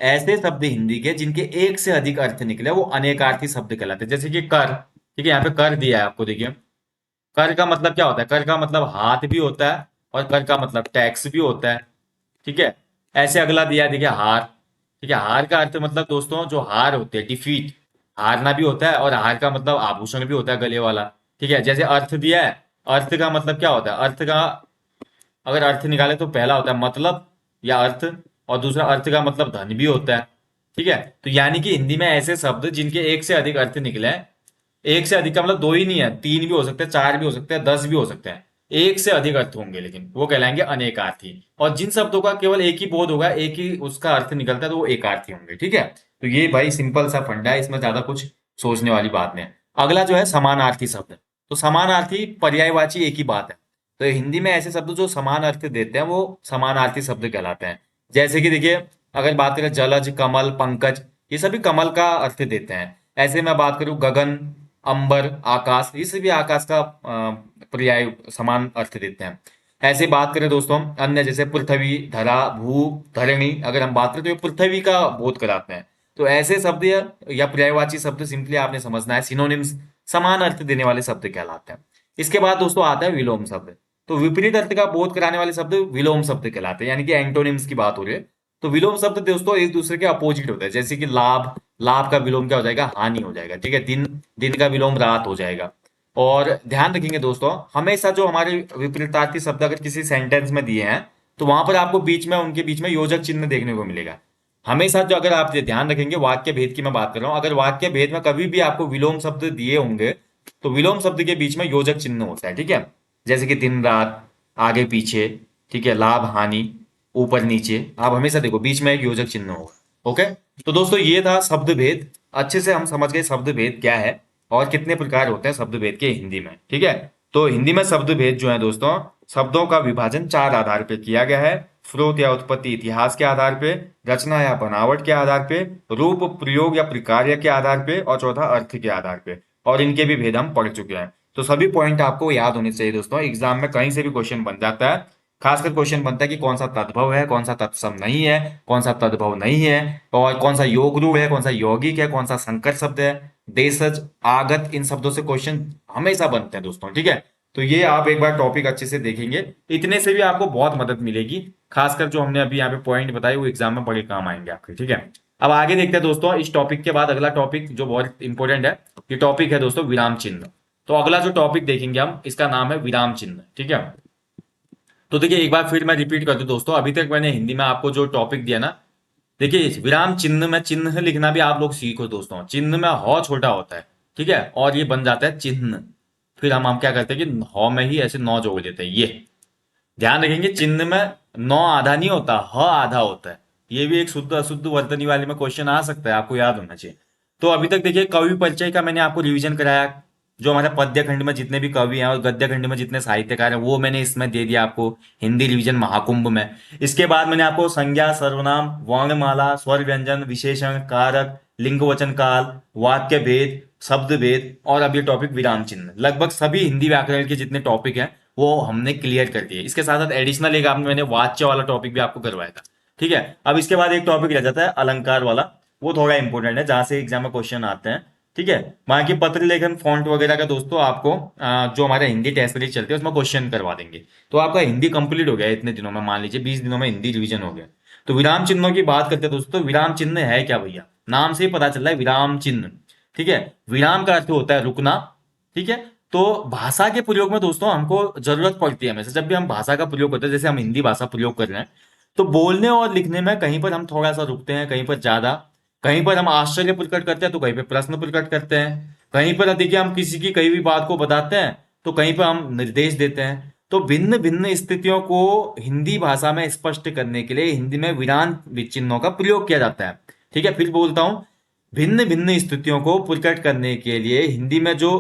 ऐसे शब्द हिंदी के जिनके एक से अधिक अर्थ निकले वो अनेकार्थी शब्द कहलाते हैं। जैसे कि कर, ठीक है, यहाँ पे कर दिया है आपको, देखिए कर का मतलब क्या होता है, कर का मतलब हाथ भी होता है और कर का मतलब टैक्स भी होता है, ठीक है। ऐसे अगला दिया है देखिए हार, ठीक है। हार का अर्थ मतलब दोस्तों जो हार होते हैं, डिफीट, हारना भी होता है, और हार का मतलब आभूषण भी होता है गले वाला, ठीक है। जैसे अर्थ दिया है, अर्थ का मतलब क्या होता है, अर्थ का अगर अर्थ निकाले तो पहला होता है मतलब या अर्थ, और दूसरा अर्थ का मतलब धन भी होता है, ठीक है। तो यानी कि हिंदी में ऐसे शब्द जिनके एक से अधिक अर्थ निकले हैं, एक से अधिक का मतलब दो ही नहीं है, तीन भी हो सकते हैं, चार भी हो सकते हैं, 10 भी हो सकते हैं, एक से अधिक अर्थ होंगे, लेकिन वो कहलाएंगे अनेकार्थी। और जिन शब्दों का केवल एक ही बोध होगा, एक ही उसका अर्थ निकलता है, तो वो एकार्थी होंगे, ठीक है। तो ये भाई सिंपल सा फंडा है, इसमें ज्यादा कुछ सोचने वाली बात नहीं है। अगला जो है समानार्थी शब्द। तो समानार्थी पर्यायवाची एक ही बात है। तो हिंदी में ऐसे शब्द जो समान अर्थ देते हैं वो समानार्थी शब्द कहलाते हैं। जैसे कि देखिए अगर बात करें जलज, कमल, पंकज, ये सभी कमल का अर्थ देते हैं। ऐसे मैं बात करूं गगन, अंबर, आकाश, ये सभी आकाश का पर्याय समान अर्थ देते हैं। ऐसे बात करें दोस्तों अन्य जैसे पृथ्वी, धरा, भू, धरणी, अगर हम बात करें तो ये पृथ्वी का बोध कराते हैं। तो ऐसे शब्द या पर्यायवाची शब्द सिंपली आपने समझना है, सिनोनिम्स, समान अर्थ देने वाले शब्द कहलाते हैं। इसके बाद दोस्तों आता है विलोम शब्द। तो विपरीत अर्थ का बोध कराने वाले शब्द विलोम शब्द कहलाते हैं, यानी कि एंटोनिम्स की बात हो रही है। तो विलोम शब्द दोस्तों एक दूसरे के अपोजिट होते हैं। जैसे कि लाभ, लाभ का विलोम क्या हो जाएगा, हानि हो जाएगा, ठीक है। दिन, दिन का विलोम रात हो जाएगा। और ध्यान रखेंगे दोस्तों हमेशा जो हमारे विपरीतार्थी शब्द अगर किसी सेंटेंस में दिए हैं, तो वहां पर आपको बीच में उनके बीच में योजक चिन्ह देखने को मिलेगा हमेशा। जो अगर आप ये ध्यान रखेंगे, वाक्य भेद की मैं बात कर रहा हूं, अगर वाक्य भेद में कभी भी आपको विलोम शब्द दिए होंगे, तो विलोम शब्द के बीच में योजक चिन्ह होता है, ठीक है। जैसे कि दिन रात, आगे पीछे, ठीक है, लाभ हानि, ऊपर नीचे, आप हमेशा देखो बीच में एक योजक चिन्ह होगा। ओके, तो दोस्तों ये था शब्द भेद। अच्छे से हम समझ गए शब्द भेद क्या है और कितने प्रकार होते हैं शब्द भेद के हिंदी में, ठीक है। तो हिंदी में शब्द भेद जो है दोस्तों, शब्दों का विभाजन चार आधार पर किया गया है। स्रोत या उत्पत्ति इतिहास के आधार पे, रचना या बनावट के आधार पे, रूप, प्रयोग या प्रकार्य के आधार पे, और चौथा अर्थ के आधार पे। और इनके भी भेद हम पढ़ चुके हैं। तो सभी पॉइंट आपको याद होने चाहिए दोस्तों, एग्जाम में कहीं से भी क्वेश्चन बन जाता है। खासकर क्वेश्चन बनता है कि कौन सा तद्भव है, कौन सा तत्सम नहीं है, कौन सा तद्भव नहीं है, और कौन सा योग रूप है, कौन सा यौगिक है, कौन सा संकर शब्द है, देशज, आगत, इन शब्दों से क्वेश्चन हमेशा बनते हैं दोस्तों, ठीक है। तो ये आप एक बार टॉपिक अच्छे से देखेंगे, इतने से भी आपको बहुत मदद मिलेगी। खासकर जो हमने अभी यहाँ पे पॉइंट बताए वो एग्जाम में बड़े काम आएंगे आपके, ठीक है। अब आगे देखते हैं दोस्तों, इस टॉपिक के बाद अगला टॉपिक जो बहुत इंपॉर्टेंट है, ये टॉपिक है दोस्तों विराम चिन्ह। तो अगला जो टॉपिक देखेंगे हम, इसका नाम है विराम चिन्ह, ठीक है। तो देखिए एक बार फिर मैं रिपीट कर दूं दोस्तों, अभी तक मैंने हिंदी में आपको जो टॉपिक दिया ना, देखिए इस विराम चिन्ह में चिन्ह लिखना भी आप लोग सीखो दोस्तों। चिन्ह में ह छोटा होता है, ठीक है, और ये बन जाता है चिन्ह। फिर हम क्या करते हैं कि ह में ही ऐसे नौ जोड़ देते हैं। ये ध्यान रखेंगे, चिन्ह में नौ आधा नहीं होता, ह आधा होता है। ये भी एक शुद्ध अशुद्ध वर्तनी वाले में क्वेश्चन आ सकता है, आपको याद होना चाहिए। तो अभी तक देखिए कवि परिचय का मैंने आपको रिवीजन कराया। जो हमारे पद्य खंड में जितने भी कवि हैं और गद्य खंड में जितने साहित्यकार हैं वो मैंने इसमें दे दिया आपको, हिंदी रिवीजन महाकुंभ में। इसके बाद मैंने आपको संज्ञा, सर्वनाम, वर्णमाला, स्वर व्यंजन, विशेषण, कारक, लिंग वचन काल, वाक्य भेद, शब्द भेद, और अब ये टॉपिक विराम चिन्ह, लगभग सभी हिंदी व्याकरण के जितने टॉपिक हैं वो हमने क्लियर कर दिए। इसके साथ साथ एडिशनल एक आपने मैंने वाच्य वाला टॉपिक भी आपको करवाया था, ठीक है। अब इसके बाद एक टॉपिक रह जाता है अलंकार वाला, वो थोड़ा इंपॉर्टेंट है, जहां से एग्जाम में क्वेश्चन आते हैं। ठीक है। वहां की पत्र लेखन फॉन्ट वगैरह का दोस्तों आपको जो हमारा हिंदी टेस्ट सीरीज चलती है उसमें क्वेश्चन करवा देंगे। तो आपका हिंदी कंप्लीट हो गया इतने दिनों में, मान लीजिए 20 दिनों में हिंदी रिवीजन हो गया। तो विराम चिन्हों की बात करते हैं दोस्तों। विराम चिन्ह है क्या भैया, नाम से ही पता चल रहा है विराम चिन्ह। ठीक है, विराम का अर्थ होता है रुकना। ठीक है, तो भाषा के प्रयोग में दोस्तों हमको जरूरत पड़ती है हमेशा, जब भी हम भाषा का प्रयोग करते हैं, जैसे हम हिंदी भाषा प्रयोग कर रहे हैं, तो बोलने और लिखने में कहीं पर हम थोड़ा सा रुकते हैं, कहीं पर ज्यादा, कहीं पर हम आश्चर्य प्रकट करते हैं तो कहीं पर प्रश्न प्रकट करते हैं, कहीं पर देखिए हम किसी की कहीं भी बात को बताते हैं तो कहीं पर हम निर्देश देते हैं। तो भिन्न भिन्न स्थितियों को हिंदी भाषा में स्पष्ट करने के लिए हिंदी में विराम चिन्हों का प्रयोग किया जाता है। ठीक है, फिर बोलता हूं, भिन्न भिन्न स्थितियों को प्रकट करने के लिए हिंदी में जो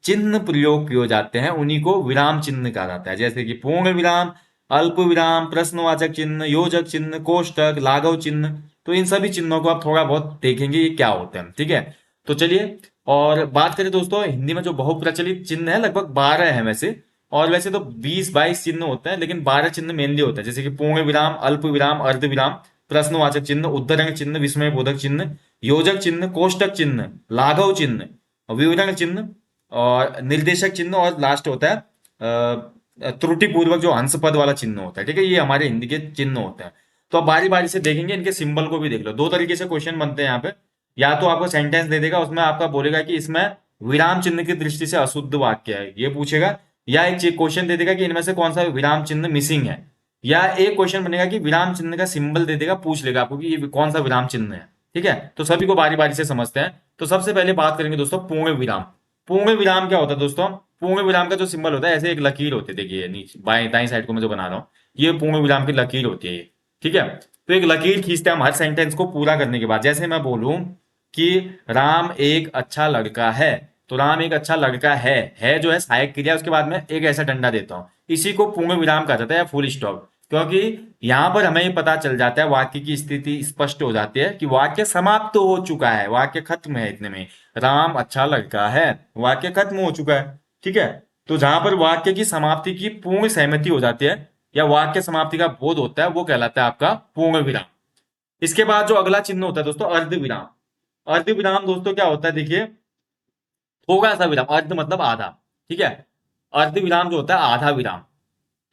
चिन्ह प्रयोग किए जाते हैं उन्हीं को विराम चिन्ह कहा जाता है, जैसे कि पूर्ण विराम, अल्प विराम, प्रश्नवाचक चिन्ह, योजक चिन्ह, कोष्टक, लाघव चिन्ह। तो इन सभी चिन्हों को आप थोड़ा बहुत देखेंगे ये क्या होते हैं। ठीक है, तो चलिए और बात करें दोस्तों, हिंदी में जो बहुप्रचलित चिन्ह है लगभग 12 है वैसे, और वैसे तो 20-22 चिन्ह होते हैं, लेकिन 12 चिन्ह मेनली होते हैं, जैसे कि पूर्ण विराम, अल्प विराम, अर्ध विराम, प्रश्नवाचक चिन्ह, उद्धरण चिन्ह, विस्मय बोधक चिन्ह, योजक चिन्ह, कोष्टक चिन्ह, लाघव चिन्ह, विवरण चिन्ह और निर्देशक चिन्ह, और लास्ट होता है त्रुटि पूर्वक जो हंस पद वाला चिन्ह होता है। ठीक है, ये हमारे हिंदी के चिन्ह होते हैं। तो अब बारी बारी से देखेंगे, इनके सिंबल को भी देख लो। दो तरीके से क्वेश्चन बनते हैं यहाँ पे, या तो आपको सेंटेंस दे देगा, उसमें आपका बोलेगा कि इसमें विराम चिन्ह की दृष्टि से अशुद्ध वाक्य है, ये पूछेगा, या एक क्वेश्चन दे देगा कि इनमें से कौन सा विराम चिन्ह मिसिंग है, या एक क्वेश्चन बनेगा कि विराम चिन्ह का सिंबल दे देगा, पूछ लेगा आपको कि ये कौन सा विराम चिन्ह है। ठीक है, तो सभी को बारी बारी से समझते हैं। तो सबसे पहले बात करेंगे दोस्तों पूर्ण विराम। पूर्ण विराम क्या होता है दोस्तों? पूर्ण विराम का जो सिंबल होता है, ऐसे एक लकीर होती है, देखिए नीचे बाएं दाएं साइड को मैं जो बना रहा हूँ, ये पूर्ण विराम की लकीर होती है ये। ठीक है, तो एक लकीर खींचते हैं हम हर सेंटेंस को पूरा करने के बाद। जैसे मैं बोलूं कि राम एक अच्छा लड़का है, तो राम एक अच्छा लड़का है जो है सहायक क्रिया, उसके बाद में एक ऐसा डंडा देता हूं, इसी को पूर्ण विराम कहा जाता है या फुल स्टॉप। क्योंकि यहां पर हमें ये पता चल जाता है, वाक्य की स्थिति स्पष्ट हो जाती है कि वाक्य समाप्त तो हो चुका है, वाक्य खत्म है, इतने में राम अच्छा लड़का है, वाक्य खत्म हो चुका है। ठीक है, तो जहां पर वाक्य की समाप्ति की पूर्ण सहमति हो जाती है या वाक्य समाप्ति का बोध होता है, वो कहलाता है आपका पूर्ण विराम। इसके बाद जो अगला चिन्ह होता है दोस्तों, अर्ध विराम। अर्ध विराम दोस्तों क्या होता है, देखिए थोड़ा सा विराम, अर्ध मतलब आधा। ठीक है, अर्ध विराम जो होता है आधा विराम।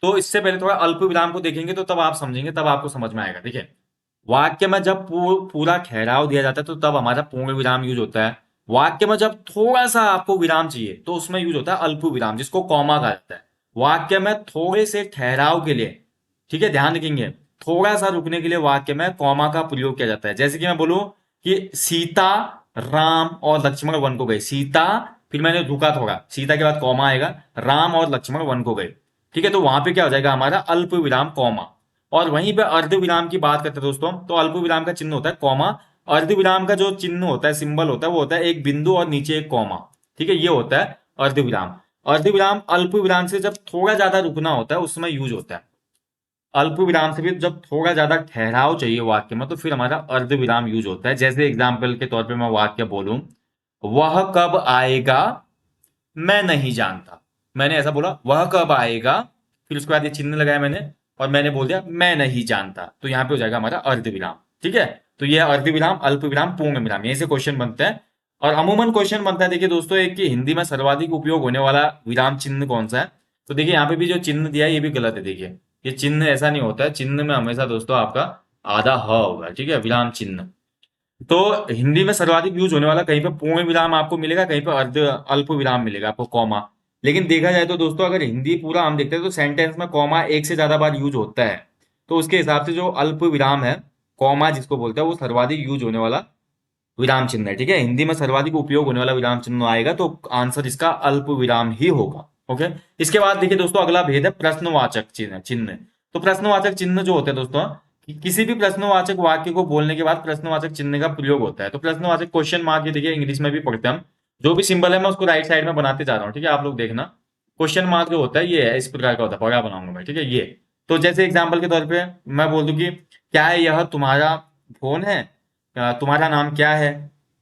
तो इससे पहले थोड़ा अल्प विराम को देखेंगे तो तब आप समझेंगे, तब आपको समझ में आएगा। ठीक है, वाक्य में जब पूरा ठहराव दिया जाता है तो तब हमारा पूर्ण विराम यूज होता है। वाक्य में जब थोड़ा सा आपको विराम चाहिए तो उसमें यूज होता है अल्प विराम, जिसको कॉमा कहा जाता है। वाक्य में थोड़े से ठहराव के लिए, ठीक है ध्यान रखेंगे, थोड़ा सा रुकने के लिए वाक्य में कॉमा का प्रयोग किया जाता है। जैसे कि मैं बोलूं कि सीता, राम और लक्ष्मण वन को गए। सीता, फिर मैंने रुका थोड़ा, सीता के बाद कॉमा आएगा, राम और लक्ष्मण वन को गए। ठीक है, तो वहां पे क्या हो जाएगा हमारा अल्प विराम कॉमा। और वहीं पे अर्ध विराम की बात करते हैं दोस्तों, तो अल्प विराम का चिन्ह होता है कॉमा। अर्ध विराम का जो चिन्ह होता है, सिंबल होता है, वो होता है एक बिंदु और नीचे एक कॉमा। ठीक है, ये होता है अर्ध विराम। अर्ध विराम अल्प विराम से जब थोड़ा ज्यादा रुकना होता है उसमें यूज होता है। अल्प विराम से भी जब थोड़ा ज्यादा ठहराव चाहिए वाक्य में तो फिर हमारा अर्ध विराम यूज होता है। जैसे एग्जाम्पल के तौर पे मैं वाक्य बोलूं, वह कब आएगा मैं नहीं जानता। मैंने ऐसा बोला वह कब आएगा, फिर उसके बाद ये चिन्ह लगाया मैंने और मैंने बोल दिया मैं नहीं जानता, तो यहाँ पे हो जाएगा हमारा अर्ध विराम। ठीक है, तो ये अर्ध विराम, अल्प विराम, पूर्ण विराम, यहीं से क्वेश्चन बनते हैं। और अमूमन क्वेश्चन बनता है, देखिए दोस्तों, एक कि हिंदी में सर्वाधिक उपयोग होने वाला विराम चिन्ह कौन सा है। तो देखिए यहाँ पे भी जो चिन्ह दिया है ये भी गलत है। देखिए ये चिन्ह ऐसा नहीं होता है, चिन्ह में हमेशा दोस्तों आपका आधा ह होगा। ठीक है, विराम चिन्ह। तो हिंदी में सर्वाधिक यूज होने वाला कहीं पे पूर्ण विराम आपको मिलेगा, कहीं पे अर्ध अल्प विराम मिलेगा आपको, कॉमा। लेकिन देखा जाए तो दोस्तों अगर हिंदी पूरा हम देखते हैं तो सेंटेंस में कॉमा एक से ज्यादा बार यूज होता है। तो उसके हिसाब से जो अल्प विराम है, कॉमा जिसको बोलते हैं, वो सर्वाधिक यूज होने वाला विराम चिन्ह है। ठीक है, हिंदी में सर्वाधिक उपयोग होने वाला विराम चिन्ह आएगा तो आंसर इसका अल्प विराम ही होगा। ओके, इसके बाद देखिए दोस्तों अगला भेद है प्रश्नवाचक चिन्ह चिन्ह। तो प्रश्नवाचक चिन्ह जो होते हैं दोस्तों, किसी भी प्रश्नवाचक वाक्य को बोलने के बाद प्रश्नवाचक चिन्ह का प्रयोग होता है। तो प्रश्नवाचक क्वेश्चन मार्क, ये देखिए इंग्लिश में भी पढ़ते हैं हम, जो भी सिंबल है मैं उसको राइट साइड में बनाते जा रहा हूँ। ठीक है, आप लोग देखना, क्वेश्चन मार्क जो होता है ये है, इस प्रकार का होता है, बड़ा बनाऊंगा मैं। ठीक है, ये तो जैसे एग्जाम्पल के तौर पे मैं बोल दूं कि क्या है यह तुम्हारा फोन है, तुम्हारा नाम क्या है,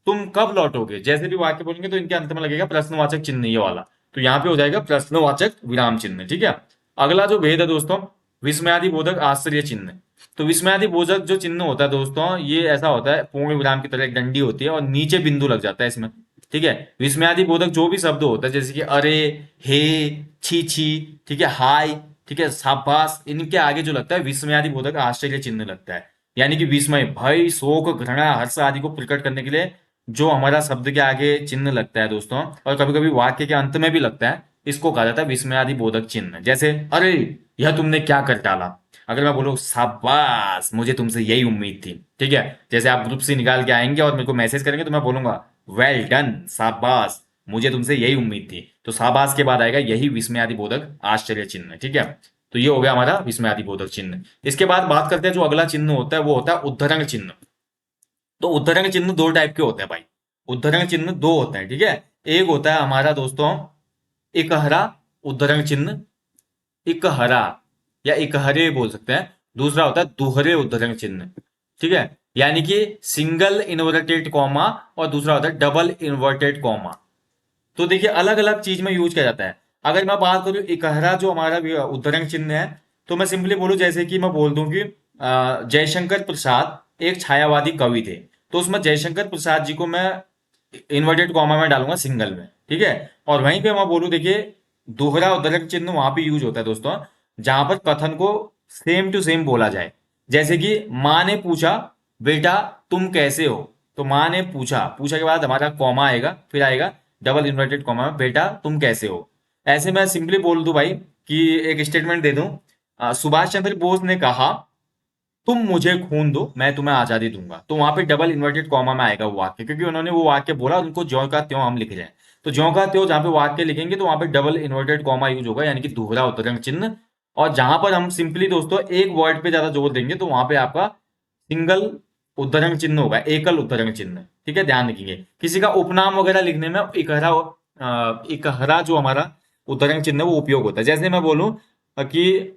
तुम कब लौटोगे, जैसे भी वाक्य बोलेंगे तो इनके अंत में लगेगा प्रश्नवाचक चिन्ह, ये वाला। तो यहाँ पे हो जाएगा प्रश्नवाचक विराम चिन्ह। ठीक है, अगला जो भेद है दोस्तों, विस्मयादि बोधक आश्चर्य चिन्ह। तो विस्मयादि बोधक जो चिन्ह होता है दोस्तों, ये ऐसा होता है पूर्ण विराम की तरह एक डंडी होती है और नीचे बिंदु लग जाता है इसमें। ठीक है। विस्मयादि बोधक जो भी शब्द होता है जैसे कि अरे, हे, छी छी, ठीक है, हाय, ठीक है, शाबाश, इनके आगे जो लगता है विस्मयादि बोधक आश्चर्य चिन्ह लगता है। यानी कि विस्मय, भय, शोक, घृणा, हर्ष आदि को प्रकट करने के लिए जो हमारा शब्द के आगे चिन्ह लगता है दोस्तों, और कभी कभी वाक्य के अंत में भी लगता है, इसको कहा जाता है विस्मयादि बोधक चिन्ह। जैसे अरे, यह तुमने क्या कर डाला। अगर मैं बोलूँ शाबाश, मुझे तुमसे यही उम्मीद थी, ठीक है। जैसे आप ग्रुप से निकाल के आएंगे और मेरे को मैसेज करेंगे तो मैं बोलूंगा वेल डन, शाबाश, मुझे तुमसे यही उम्मीद थी। तो शाबाश के बाद आएगा यही विस्मयादि बोधक आश्चर्य चिन्ह, ठीक है। तो ये हो गया हमारा विस्मयादि बोधक चिन्ह। इसके बाद बात करते हैं जो अगला चिन्ह होता है वो होता है उद्धरण चिन्ह। तो उद्धरण चिन्ह दो टाइप के होते हैं भाई। उद्धरण चिन्ह दो होते हैं, ठीक है। एक होता है हमारा दोस्तों इकहरा उद्धरण चिन्ह, इकहरा या इकहरे बोल सकते हैं। दूसरा होता है दोहरे उद्धरण चिन्ह, ठीक है। यानी कि सिंगल इन्वर्टेड कॉमा और दूसरा होता है डबल इन्वर्टेड कॉमा। तो देखिए अलग अलग चीज में यूज किया जाता है। अगर मैं बात करूं इकहरा जो हमारा उद्धरण चिन्ह है, तो मैं सिंपली बोलूं जैसे कि मैं बोल दूं कि जयशंकर प्रसाद एक छायावादी कवि थे, तो उसमें जयशंकर प्रसाद जी को मैं इन्वर्टेड कॉमा में डालूंगा सिंगल में, ठीक है। और वहीं पे मैं बोलूं देखिए दोहरा उद्धरण चिन्ह वहां पे यूज होता है दोस्तों जहां पर कथन को सेम टू सेम बोला जाए। जैसे कि माँ ने पूछा बेटा तुम कैसे हो, तो माँ ने पूछा, पूछा के बाद हमारा कॉमा आएगा, फिर आएगा डबल इन्वर्टेड कॉमा में बेटा तुम कैसे हो। ऐसे मैं सिंपली बोल दूं भाई कि एक स्टेटमेंट दे दूं, सुभाष चंद्र बोस ने कहा तुम मुझे खून दो मैं तुम्हें आजादी दूंगा, तो वहां पे डबल इन्वर्टेड कॉमा में आएगा वो वाक्य, क्योंकि उन्होंने वो वाक्य बोला उनको ज्यों का त्यों हम लिख रहे हैं। तो ज्यों का त्यों जहां पे वाक्य लिखेंगे तो वहां पे डबल इन्वर्टेड कॉमा यूज होगा, यानी कि दोहरा उद्धरण चिन्ह। और जहां पर हम सिंपली दोस्तों एक वर्ड पे ज्यादा जोर देंगे तो वहां पे आपका सिंगल उद्धरण चिन्ह होगा, एकल उद्धरण चिन्ह, ठीक है। ध्यान रखिए किसी का उपनाम वगैरह लिखने में इकहरा इकहरा जो हमारा उद्धरण चिन्ह है वो उपयोग होता है। जैसे मैं बोलूं कि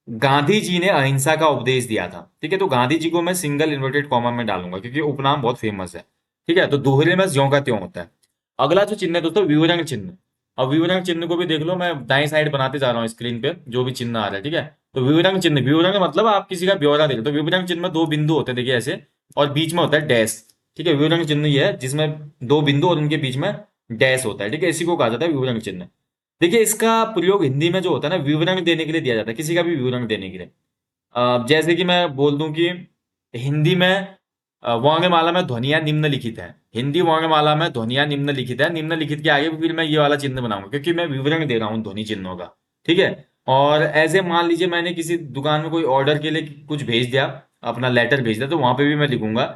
गांधी जी ने अहिंसा का उपदेश दिया था, ठीक है, तो गांधी जी को मैं सिंगल इन्वर्टेड कॉमा में डालूंगा क्योंकि उपनाम बहुत फेमस है, ठीक है। तो दोहरे में ज्यों का त्यों होता है। अगला जो चिन्ह है दोस्तों विवरण चिन्ह। अब विवरण चिन्ह को भी देख लो, मैं दाएं साइड बनाते जा रहा हूँ स्क्रीन पे जो भी चिन्ह आ रहा है, ठीक है। तो विवरण चिन्ह, विवरण का मतलब आप किसी का ब्यौरा दे रहे हो, तो विवरण चिन्ह में दो बिंदु होते हैं देखिए ऐसे, और बीच में होता है डैश, ठीक है। विवरण चिन्ह ये है जिसमें दो बिंदु और उनके बीच में डैश होता है, ठीक है, इसी को कहा जाता है विवरण चिन्ह। देखिए इसका प्रयोग हिंदी में जो होता है ना विवरण देने के लिए दिया जाता है, किसी का भी विवरण देने के लिए। जैसे कि मैं बोल दूं कि हिंदी में वर्णमाला में ध्वनियां निम्नलिखित है, हिंदी वर्णमाला में ध्वनियां निम्नलिखित है, निम्नलिखित के आगे फिर मैं ये वाला चिन्ह बनाऊंगा क्योंकि मैं विवरण दे रहा हूँ ध्वनि चिन्हों का, ठीक है। और ऐसे मान लीजिए मैंने किसी दुकान में कोई ऑर्डर के लिए कुछ भेज दिया, अपना लेटर भेज दिया, तो वहां पे भी मैं लिखूंगा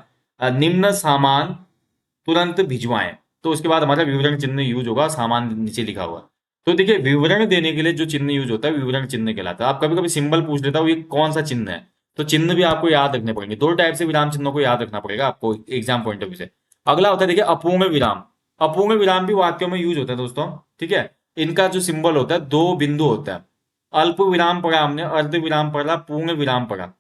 निम्न सामान तुरंत भिजवाएं, तो उसके बाद हमारा विवरण चिन्ह यूज होगा, सामान नीचे लिखा हुआ। तो देखिए विवरण देने के लिए जो चिन्ह यूज होता है विवरण चिन्ह कहलाता है। आप कभी कभी सिंबल पूछ लेता हूँ ये कौन सा चिन्ह है, तो चिन्ह भी आपको याद रखने पड़ेंगे, दो टाइप से विराम चिन्हों को याद रखना पड़ेगा आपको एग्जाम पॉइंट ऑफ व्यू से। अगला होता है देखिए अपूर्ण विराम। अपूर्ण विराम भी वाक्यों में यूज होता है दोस्तों, ठीक है। इनका जो सिंबल होता है दो बिंदु होता है, अल्प विराम पढ़ा हमने, अर्ध विराम पढ़ा, पूर्ण विराम पढ़ा।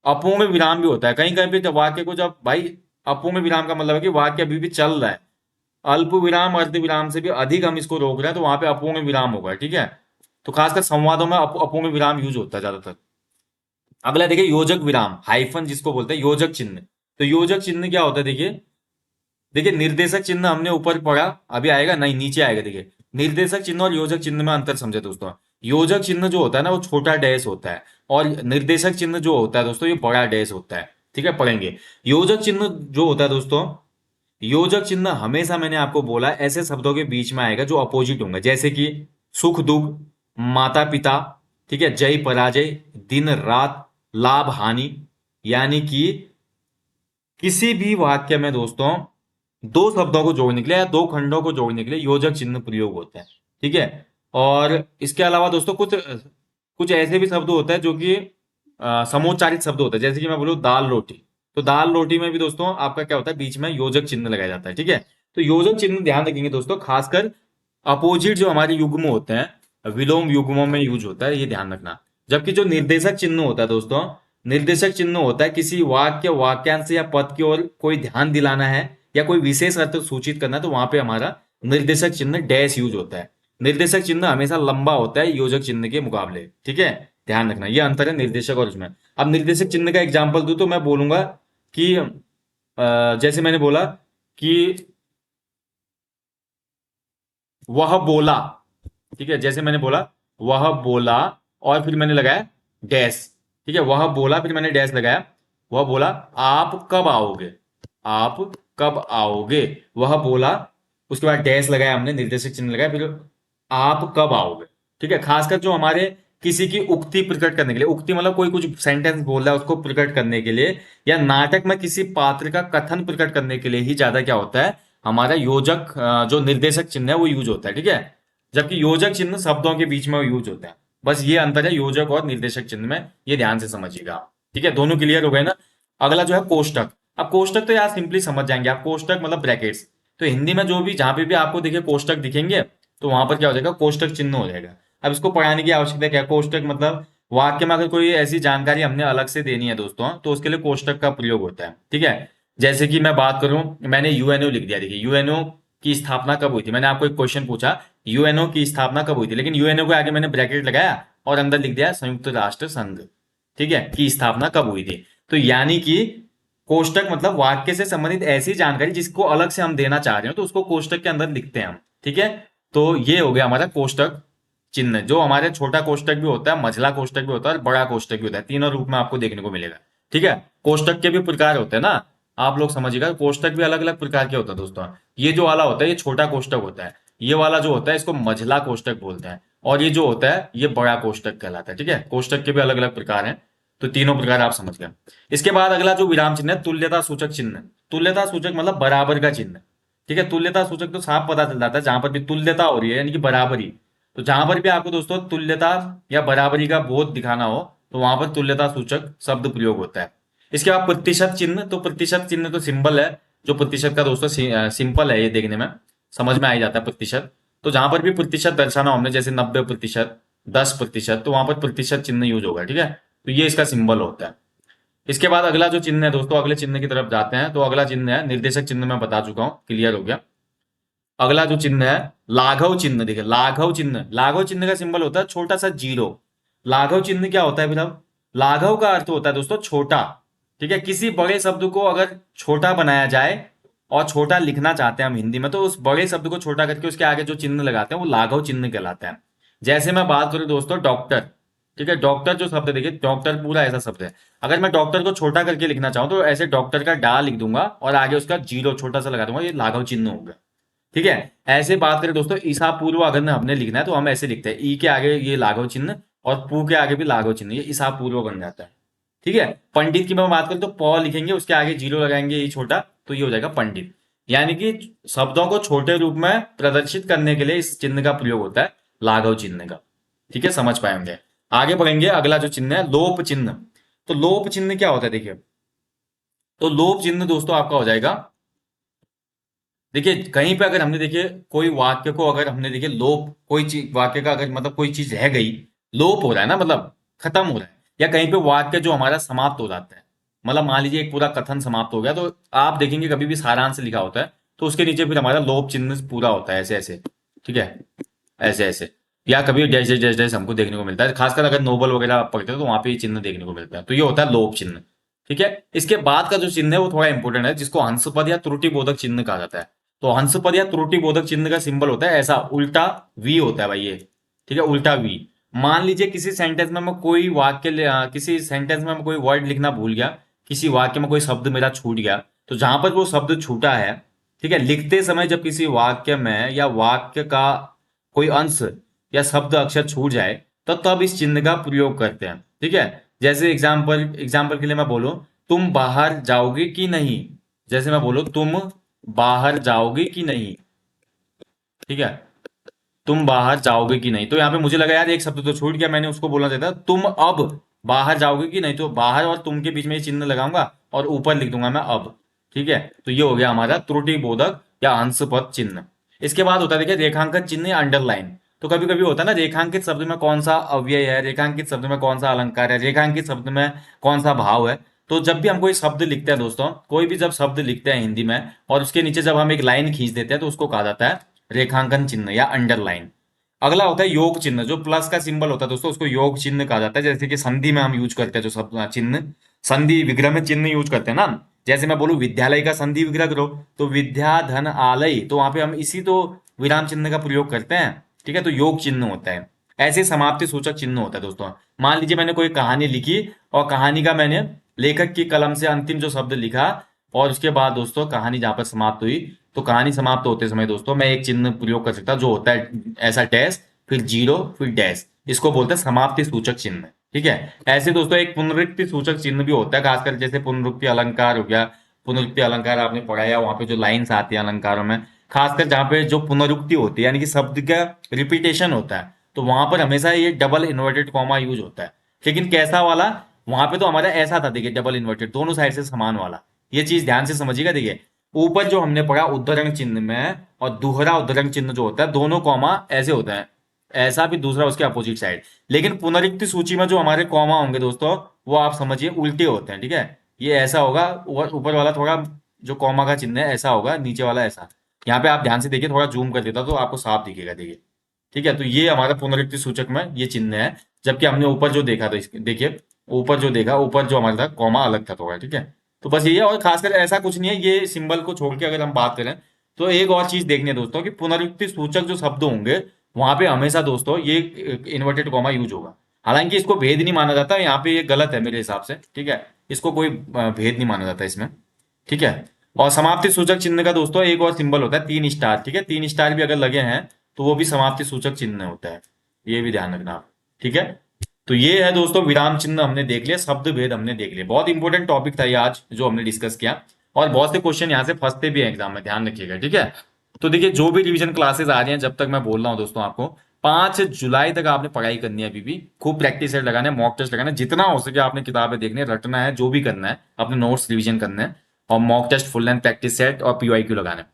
अपूर्ण विराम भी होता है कहीं कहीं पे, जब वाक्य को जब भाई अपूर्ण विराम का मतलब है कि वाक्य अभी भी चल रहा है, अल्प विराम अर्ध विराम से भी अधिक हम इसको रोक रहे हैं तो वहां पे अपूर्ण विराम होगा, ठीक है। तो खासकर संवादों में अपूर्ण विराम यूज होता है ज्यादातर। अगला देखिए योजक विराम, हाइफन जिसको बोलते हैं योजक चिन्ह। तो योजक चिन्ह क्या होता है देखिए, देखिए निर्देशक चिन्ह हमने ऊपर पढ़ा, अभी आएगा नहीं नीचे आएगा। देखिए निर्देशक चिन्ह और योजक चिन्ह में अंतर समझे दोस्तों। योजक चिन्ह जो होता है ना वो छोटा डैश होता है, और निर्देशक चिन्ह जो होता है दोस्तों ये बड़ा डैश होता है, ठीक है, पढ़ेंगे। योजक चिन्ह जो होता है दोस्तों, योजक चिन्ह हमेशा मैंने आपको बोला ऐसे शब्दों के बीच में आएगा जो अपोजिट होंगे, जैसे कि सुख दुख, माता पिता, ठीक है, जय पराजय, दिन रात, लाभ हानि। यानी कि किसी भी वाक्य में दोस्तों दो शब्दों को जोड़ने के लिए या दो खंडों को जोड़ने के लिए योजक चिन्ह प्रयोग होता है, ठीक है। और इसके अलावा दोस्तों कुछ कुछ ऐसे भी शब्द होते हैं जो कि समोच्चारित शब्द होते हैं, जैसे कि मैं बोलूँ दाल रोटी, तो दाल रोटी में भी दोस्तों आपका क्या होता है बीच में योजक चिन्ह लगाया जाता है, ठीक है। तो योजक चिन्ह ध्यान रखेंगे दोस्तों, खासकर अपोजिट जो हमारे युग्म होते हैं विलोम युग्मों में यूज होता है, ये ध्यान रखना। जबकि जो निर्देशक चिन्ह होता है दोस्तों, निर्देशक चिन्ह होता है किसी वाक्य वाक्यांश या पद की ओर कोई ध्यान दिलाना है या कोई विशेष अर्थ सूचित करना है, तो वहां पे हमारा निर्देशक चिन्ह डैश यूज होता है। निर्देशक चिन्ह हमेशा लंबा होता है योजक चिन्ह के मुकाबले, ठीक है। ध्यान रखना ये अंतर है निर्देशक और उसमें। अब निर्देशक चिन्ह का एग्जाम्पल दूं तो मैं बोलूंगा कि जैसे मैंने बोला कि वह बोला, ठीक है, जैसे मैंने बोला वह बोला, और फिर मैंने लगाया डैश, ठीक है, वह बोला फिर मैंने डैश लगाया, वह बोला आप कब आओगे, आप कब आओगे, वह बोला, उसके बाद डैश लगाया हमने, निर्देशक चिन्ह लगाया, फिर आप कब आओगे, ठीक है। खासकर जो हमारे किसी की उक्ति प्रकट करने के लिए, उक्ति मतलब कोई कुछ सेंटेंस बोल रहा है उसको प्रकट करने के लिए, या नाटक में किसी पात्र का कथन प्रकट करने के लिए ही ज्यादा क्या होता है, हमारा योजक जो निर्देशक चिन्ह है वो यूज होता है, ठीक है। जबकि योजक चिन्ह शब्दों के बीच में यूज होता है। बस ये अंतर है योजक और निर्देशक चिन्ह में, ये ध्यान से समझिएगा, ठीक है। दोनों क्लियर हो गए ना। अगला जो है कोष्टक। अब कोष्टक तो यार सिंपली समझ जाएंगे आप, कोष्टक मतलब ब्रैकेट्स। तो हिंदी में जो भी जहां पे भी आपको देखिए कोष्टक दिखेंगे, तो वहां पर क्या हो जाएगा, कोष्टक चिन्ह हो जाएगा। अब इसको पढ़ाने की आवश्यकता क्या है, कोष्टक मतलब वाक्य में अगर कोई ऐसी जानकारी हमने अलग से देनी है दोस्तों, तो उसके लिए कोष्टक का प्रयोग होता है, ठीक है। जैसे कि मैं बात करूं, मैंने यूएनओ लिख दिया, देखिए यूएनओ की स्थापना कब हुई थी, मैंने आपको एक क्वेश्चन पूछा यूएनओ की स्थापना कब हुई थी, लेकिन यूएनओ के आगे मैंने ब्रैकेट लगाया और अंदर लिख दिया संयुक्त राष्ट्र संघ, ठीक है, की स्थापना कब हुई थी। तो यानी कि कोष्टक मतलब वाक्य से संबंधित ऐसी जानकारी जिसको अलग से हम देना चाह रहे हो, तो उसको कोष्टक के अंदर लिखते हैं हम, ठीक है। तो ये हो गया हमारा कोष्टक चिन्ह, जो हमारे छोटा कोष्टक भी होता है, मझला कोष्टक भी होता है और बड़ा कोष्टक भी होता है, तीनों रूप में आपको देखने को मिलेगा, ठीक है। कोष्टक के भी प्रकार होते हैं ना, आप लोग समझिएगा, कोष्टक भी अलग अलग प्रकार के होते हैं दोस्तों। ये जो वाला होता है ये छोटा कोष्टक होता है, ये वाला जो होता है इसको मझला कोष्टक बोलते हैं, और ये जो होता है ये बड़ा कोष्टक कहलाता है, ठीक है। कोष्टक के भी अलग अलग प्रकार हैं, तो तीनों प्रकार आप समझ गए। इसके बाद अगला जो विराम चिन्ह है, तुल्यता सूचक चिन्ह। तुल्यता सूचक मतलब बराबर का चिन्ह, ठीक है। तुल्यता सूचक तो साफ पता चल जाता है, जहां पर भी तुल्यता हो रही है यानी कि बराबरी, तो जहां पर भी आपको दोस्तों तुल्यता या बराबरी का बोध दिखाना हो, तो वहां पर तुल्यता सूचक शब्द प्रयोग होता है। इसके बाद प्रतिशत चिन्ह, तो प्रतिशत चिन्ह तो सिंबल है, जो प्रतिशत का दोस्तों सिंपल है, ये देखने में समझ में आ ही जाता है प्रतिशत। तो जहां पर भी प्रतिशत दर्शाना हो हमने, जैसे 90%, 10%, तो वहां पर प्रतिशत चिन्ह यूज होगा, ठीक है। तो ये इसका सिंबल होता है। इसके बाद अगला जो चिन्ह है दोस्तों, अगले चिन्ह की तरफ जाते हैं, तो अगला चिन्ह है निर्देशक चिन्ह, मैं बता चुका हूं, क्लियर हो गया। अगला जो चिन्ह है लाघव चिन्ह, देखिए लाघव चिन्ह, लाघव चिन्ह का सिंबल होता है छोटा सा जीरो। लाघव चिन्ह क्या होता है फिर, अब लाघव का अर्थ होता है दोस्तों छोटा, ठीक है। किसी बड़े शब्द को अगर छोटा बनाया जाए और छोटा लिखना चाहते हैं हम हिंदी में, तो उस बड़े शब्द को छोटा करके उसके आगे जो चिन्ह लगाते हैं वो लाघव चिन्ह कहलाता है। जैसे मैं बात करूं दोस्तों डॉक्टर, ठीक है, डॉक्टर जो शब्द है, देखिए डॉक्टर पूरा ऐसा शब्द है, अगर मैं डॉक्टर को छोटा करके लिखना चाहूं तो ऐसे डॉक्टर का डा लिख दूंगा और आगे उसका जीरो छोटा सा लगा दूंगा, ये लाघव चिन्ह होगा, ठीक है। ऐसे बात करें दोस्तों ईसा पूर्व अगर हमने लिखना है तो हम ऐसे लिखते हैं, ई के आगे ये लाघव चिन्ह और पू के आगे भी लाघव चिन्ह, ये ईसा पूर्व बन जाता है, ठीक है। पंडित की मैं बात करूं तो प लिखेंगे, उसके आगे जीरो लगाएंगे, ये छोटा, तो ये हो जाएगा पंडित। यानी कि शब्दों को छोटे रूप में प्रदर्शित करने के लिए इस चिन्ह का प्रयोग होता है, लाघव चिन्ह का, ठीक है, समझ पाएंगे। आगे बढ़ेंगे, अगला जो चिन्ह है लोप चिन्ह। तो लोप चिन्ह क्या होता है देखिए, तो लोप चिन्ह दोस्तों आपका हो जाएगा, देखिए कहीं पे अगर हमने देखिए कोई वाक्य को अगर हमने देखिए लोप, कोई चीज वाक्य का अगर मतलब कोई चीज रह गई, लोप हो रहा है ना, मतलब खत्म हो रहा है, या कहीं पे वाक्य जो हमारा समाप्त हो जाता है, मतलब मान लीजिए एक पूरा कथन समाप्त हो गया, तो आप देखेंगे कभी भी सारांश लिखा होता है, तो उसके नीचे फिर हमारा लोप चिन्ह पूरा होता है, ऐसे ऐसे, ठीक है, ऐसे ऐसे, या कभी डैश डैश डैश डैश हमको देखने को मिलता है, खासकर अगर नोबल वगैरह आप पढ़ते हो तो वहां पे ये चिन्ह देखने को मिलता है, तो ये होता है लोप चिन्ह, ठीक है। इसके बाद का जो चिन्ह है वो थोड़ा इंपॉर्टेंट है, जिसको हंसपद या त्रुटि बोधक चिन्ह कहा जाता है। तो हंसपद या त्रुटि बोधक चिन्ह का सिंबल होता है ऐसा, उल्टा वी होता है भाई ये, ठीक है, उल्टा वी। मान लीजिए किसी सेंटेंस में मैं कोई किसी सेंटेंस में मैं कोई वर्ड लिखना भूल गया, किसी वाक्य में कोई शब्द मेरा छूट गया, तो जहां पर वो शब्द छूटा है, ठीक है, लिखते समय जब किसी वाक्य में या वाक्य का कोई अंश या शब्द अक्षर छूट जाए, तो तब इस चिन्ह का प्रयोग करते हैं, ठीक है। जैसे एग्जाम्पल एग्जाम्पल के लिए मैं बोलूं, तुम बाहर जाओगे कि नहीं, जैसे मैं बोलूं तुम बाहर जाओगे कि नहीं, ठीक है, तुम बाहर जाओगे कि नहीं, तो यहाँ पे मुझे लगा यार एक शब्द तो छूट गया, मैंने उसको बोलना चाहता तुम अब बाहर जाओगे कि नहीं, तो बाहर और तुम के बीच में ये चिन्ह लगाऊंगा और ऊपर लिख दूंगा मैं अब, ठीक है। तो ये हो गया हमारा त्रुटि बोधक या हंसपद चिन्ह। इसके बाद होता है देखिए रेखांकन चिन्ह या अंडरलाइन। तो कभी कभी होता है ना, रेखांकित शब्द में कौन सा अव्यय है, रेखांकित शब्द में कौन सा अलंकार है, रेखांकित शब्द में कौन सा भाव है। तो जब भी हम कोई शब्द लिखते हैं दोस्तों, कोई भी जब शब्द लिखते हैं हिंदी में और उसके नीचे जब हम एक लाइन खींच देते हैं, तो उसको कहा जाता है रेखांकन चिन्ह या अंडरलाइन। अगला होता है योग चिन्ह, जो प्लस का सिंबल होता है दोस्तों उसको योग चिन्ह कहा जाता है। जैसे कि संधि में हम यूज करते हैं जो सब चिन्ह, संधि विग्रह में चिन्ह यूज करते हैं ना, जैसे मैं बोलूं विद्यालय का संधि विग्रह करो, तो विद्या धन आलय, तो वहां पे हम इसी तो विराम चिन्ह का प्रयोग करते हैं, ठीक है, तो योग चिन्ह होता है। ऐसे समाप्ति सूचक चिन्ह होता है दोस्तों। मान लीजिए मैंने कोई कहानी लिखी और कहानी का मैंने लेखक की कलम से अंतिम जो शब्द लिखा और उसके बाद दोस्तों कहानी जहां पर समाप्त हुई, तो कहानी समाप्त होते समय दोस्तों मैं एक चिन्ह प्रयोग कर सकता जो होता है ऐसा डैश, फिर जीरो, फिर डैश। इसको बोलते हैं समाप्ति सूचक चिन्ह, ठीक है। ऐसे दोस्तों एक पुनरुक्ति सूचक चिन्ह भी होता है, खासकर जैसे पुनरुक्ति अलंकार हो गया। पुनरुक्ति अलंकार आपने पढ़ाया, वहां पे जो लाइंस आती है अलंकारों में, खासकर जहां पे जो पुनरुक्ति होती है यानी कि शब्द का रिपीटेशन होता है, तो वहां पर हमेशा ये डबल इन्वर्टेड कॉमा यूज होता है। लेकिन कैसा वाला? वहां पे तो हमारा ऐसा था, देखिए डबल इन्वर्टेड, दोनों साइड से समान वाला। ये चीज ध्यान से समझिएगा। देखिए ऊपर जो हमने पढ़ा उद्धरण चिन्ह में और दोहरा उद्धरण चिन्ह जो होता है, दोनों कॉमा ऐसे होता है, ऐसा भी दूसरा उसके अपोजिट साइड। लेकिन पुनरुक्ति सूची में जो हमारे कॉमा होंगे दोस्तों, वो आप समझिए उल्टे होते हैं, ठीक है। ये ऐसा होगा, ऊपर वाला थोड़ा जो कॉमा का चिन्ह है ऐसा होगा, नीचे वाला ऐसा। यहाँ पे आप ध्यान से देखिए, थोड़ा जूम कर देता तो आपको साफ दिखेगा, देखिए, ठीक है। तो ये हमारा पुनरुक्ति सूचक में ये चिन्ह है। जबकि हमने ऊपर जो देखा था, देखिए ऊपर जो देखा, ऊपर जो हमारा था कॉमा अलग था थोड़ा, ठीक है। तो बस ये है, और खासकर ऐसा कुछ नहीं है। ये सिंबल को छोड़ के अगर हम बात करें तो एक और चीज देखनी है दोस्तों कि पुनरुक्ति सूचक जो शब्द होंगे वहां पे हमेशा दोस्तों ये इन्वर्टेड कॉमा यूज होगा। हालांकि इसको भेद नहीं माना जाता, यहाँ पे ये गलत है मेरे हिसाब से, ठीक है। इसको कोई भेद नहीं माना जाता इसमें, ठीक है। और समाप्ति सूचक चिन्ह का दोस्तों एक और सिंबल होता है 3 स्टार, ठीक है। 3 स्टार भी अगर लगे हैं तो वो भी समाप्ति सूचक चिन्ह होता है, ये भी ध्यान रखना आप, ठीक है। तो ये है दोस्तों विराम चिन्ह हमने देख लिया, शब्द भेद हमने देख लिया। बहुत इंपॉर्टेंट टॉपिक था ये आज जो हमने डिस्कस किया, और बहुत से क्वेश्चन यहाँ से फंसते भी हैं एग्जाम में, ध्यान रखिएगा, ठीक है। तो देखिए जो भी रिवीजन क्लासेस आ रही हैं, जब तक मैं बोल रहा हूँ दोस्तों आपको 5 जुलाई तक आपने पढ़ाई करनी है। अभी भी खूब प्रैक्टिस सेट लगाना है, मॉक टेस्ट लगाना है, जितना हो सके आपने किताबें देखनी है, रटना है, जो भी करना है, अपने नोट्स रिवीजन करने हैं, और mock test, full length practice set और पीवाईक्यू लगाना है।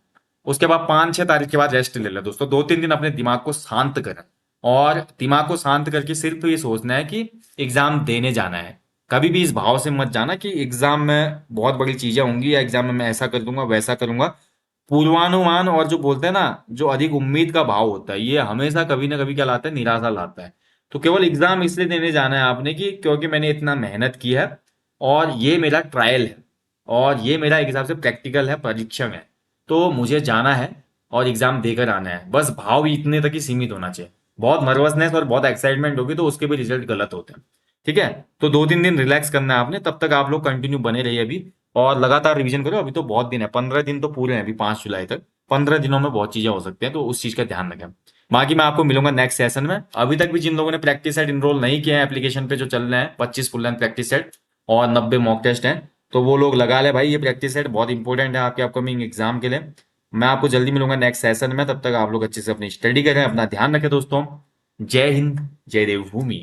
उसके बाद 5-6 तारीख के बाद रेस्ट ले लें दोस्तों, 2-3 दिन अपने दिमाग को शांत करें। और दिमाग को शांत करके सिर्फ ये सोचना है कि एग्जाम देने जाना है। कभी भी इस भाव से मत जाना कि एग्जाम में बहुत बड़ी चीजें होंगी या एग्जाम में मैं ऐसा कर दूंगा वैसा करूंगा। पूर्वानुमान और जो बोलते हैं ना, जो अधिक उम्मीद का भाव होता है, ये हमेशा कभी ना कभी क्या लाता है, निराशा लाता है। तो केवल एग्जाम इसलिए देने जाना है आपने कि क्योंकि मैंने इतना मेहनत की है और ये मेरा ट्रायल है और ये मेरा एक हिसाब से प्रैक्टिकल है, परीक्षण है, तो मुझे जाना है और एग्जाम देकर आना है। बस भाव इतने तक ही सीमित होना चाहिए। बहुत नर्वसनेस और बहुत एक्साइटमेंट होगी तो उसके भी रिजल्ट गलत होते हैं, ठीक है। तो 2-3 दिन रिलैक्स करना है आपने, तब तक आप लोग कंटिन्यू बने रहिए अभी, और लगातार रिवीजन करो। अभी तो बहुत दिन है, 15 दिन तो पूरे हैं अभी 5 जुलाई तक। 15 दिनों में बहुत चीजें हो सकती हैं, तो उस चीज का ध्यान रखें। बाकी मैं आपको मिलूंगा नेक्स्ट सेशन में। अभी तक भी जिन लोगों ने प्रैक्टिस सेट इनरोल नहीं किया है एप्लीकेशन पे जो चल रहे हैं, 25 फुल लेंथ प्रैक्टिस सेट और 90 मॉक टेस्ट हैं, तो वो लोग लगा ले भाई, ये प्रैक्टिस सेट बहुत इंपॉर्टेंट है आपके अपकमिंग एग्जाम के लिए। मैं आपको जल्दी मिलूंगा नेक्स्ट सेशन में, तब तक आप लोग अच्छे से अपनी स्टडी करें, अपना ध्यान रखें दोस्तों। जय हिंद, जय देवभूमि।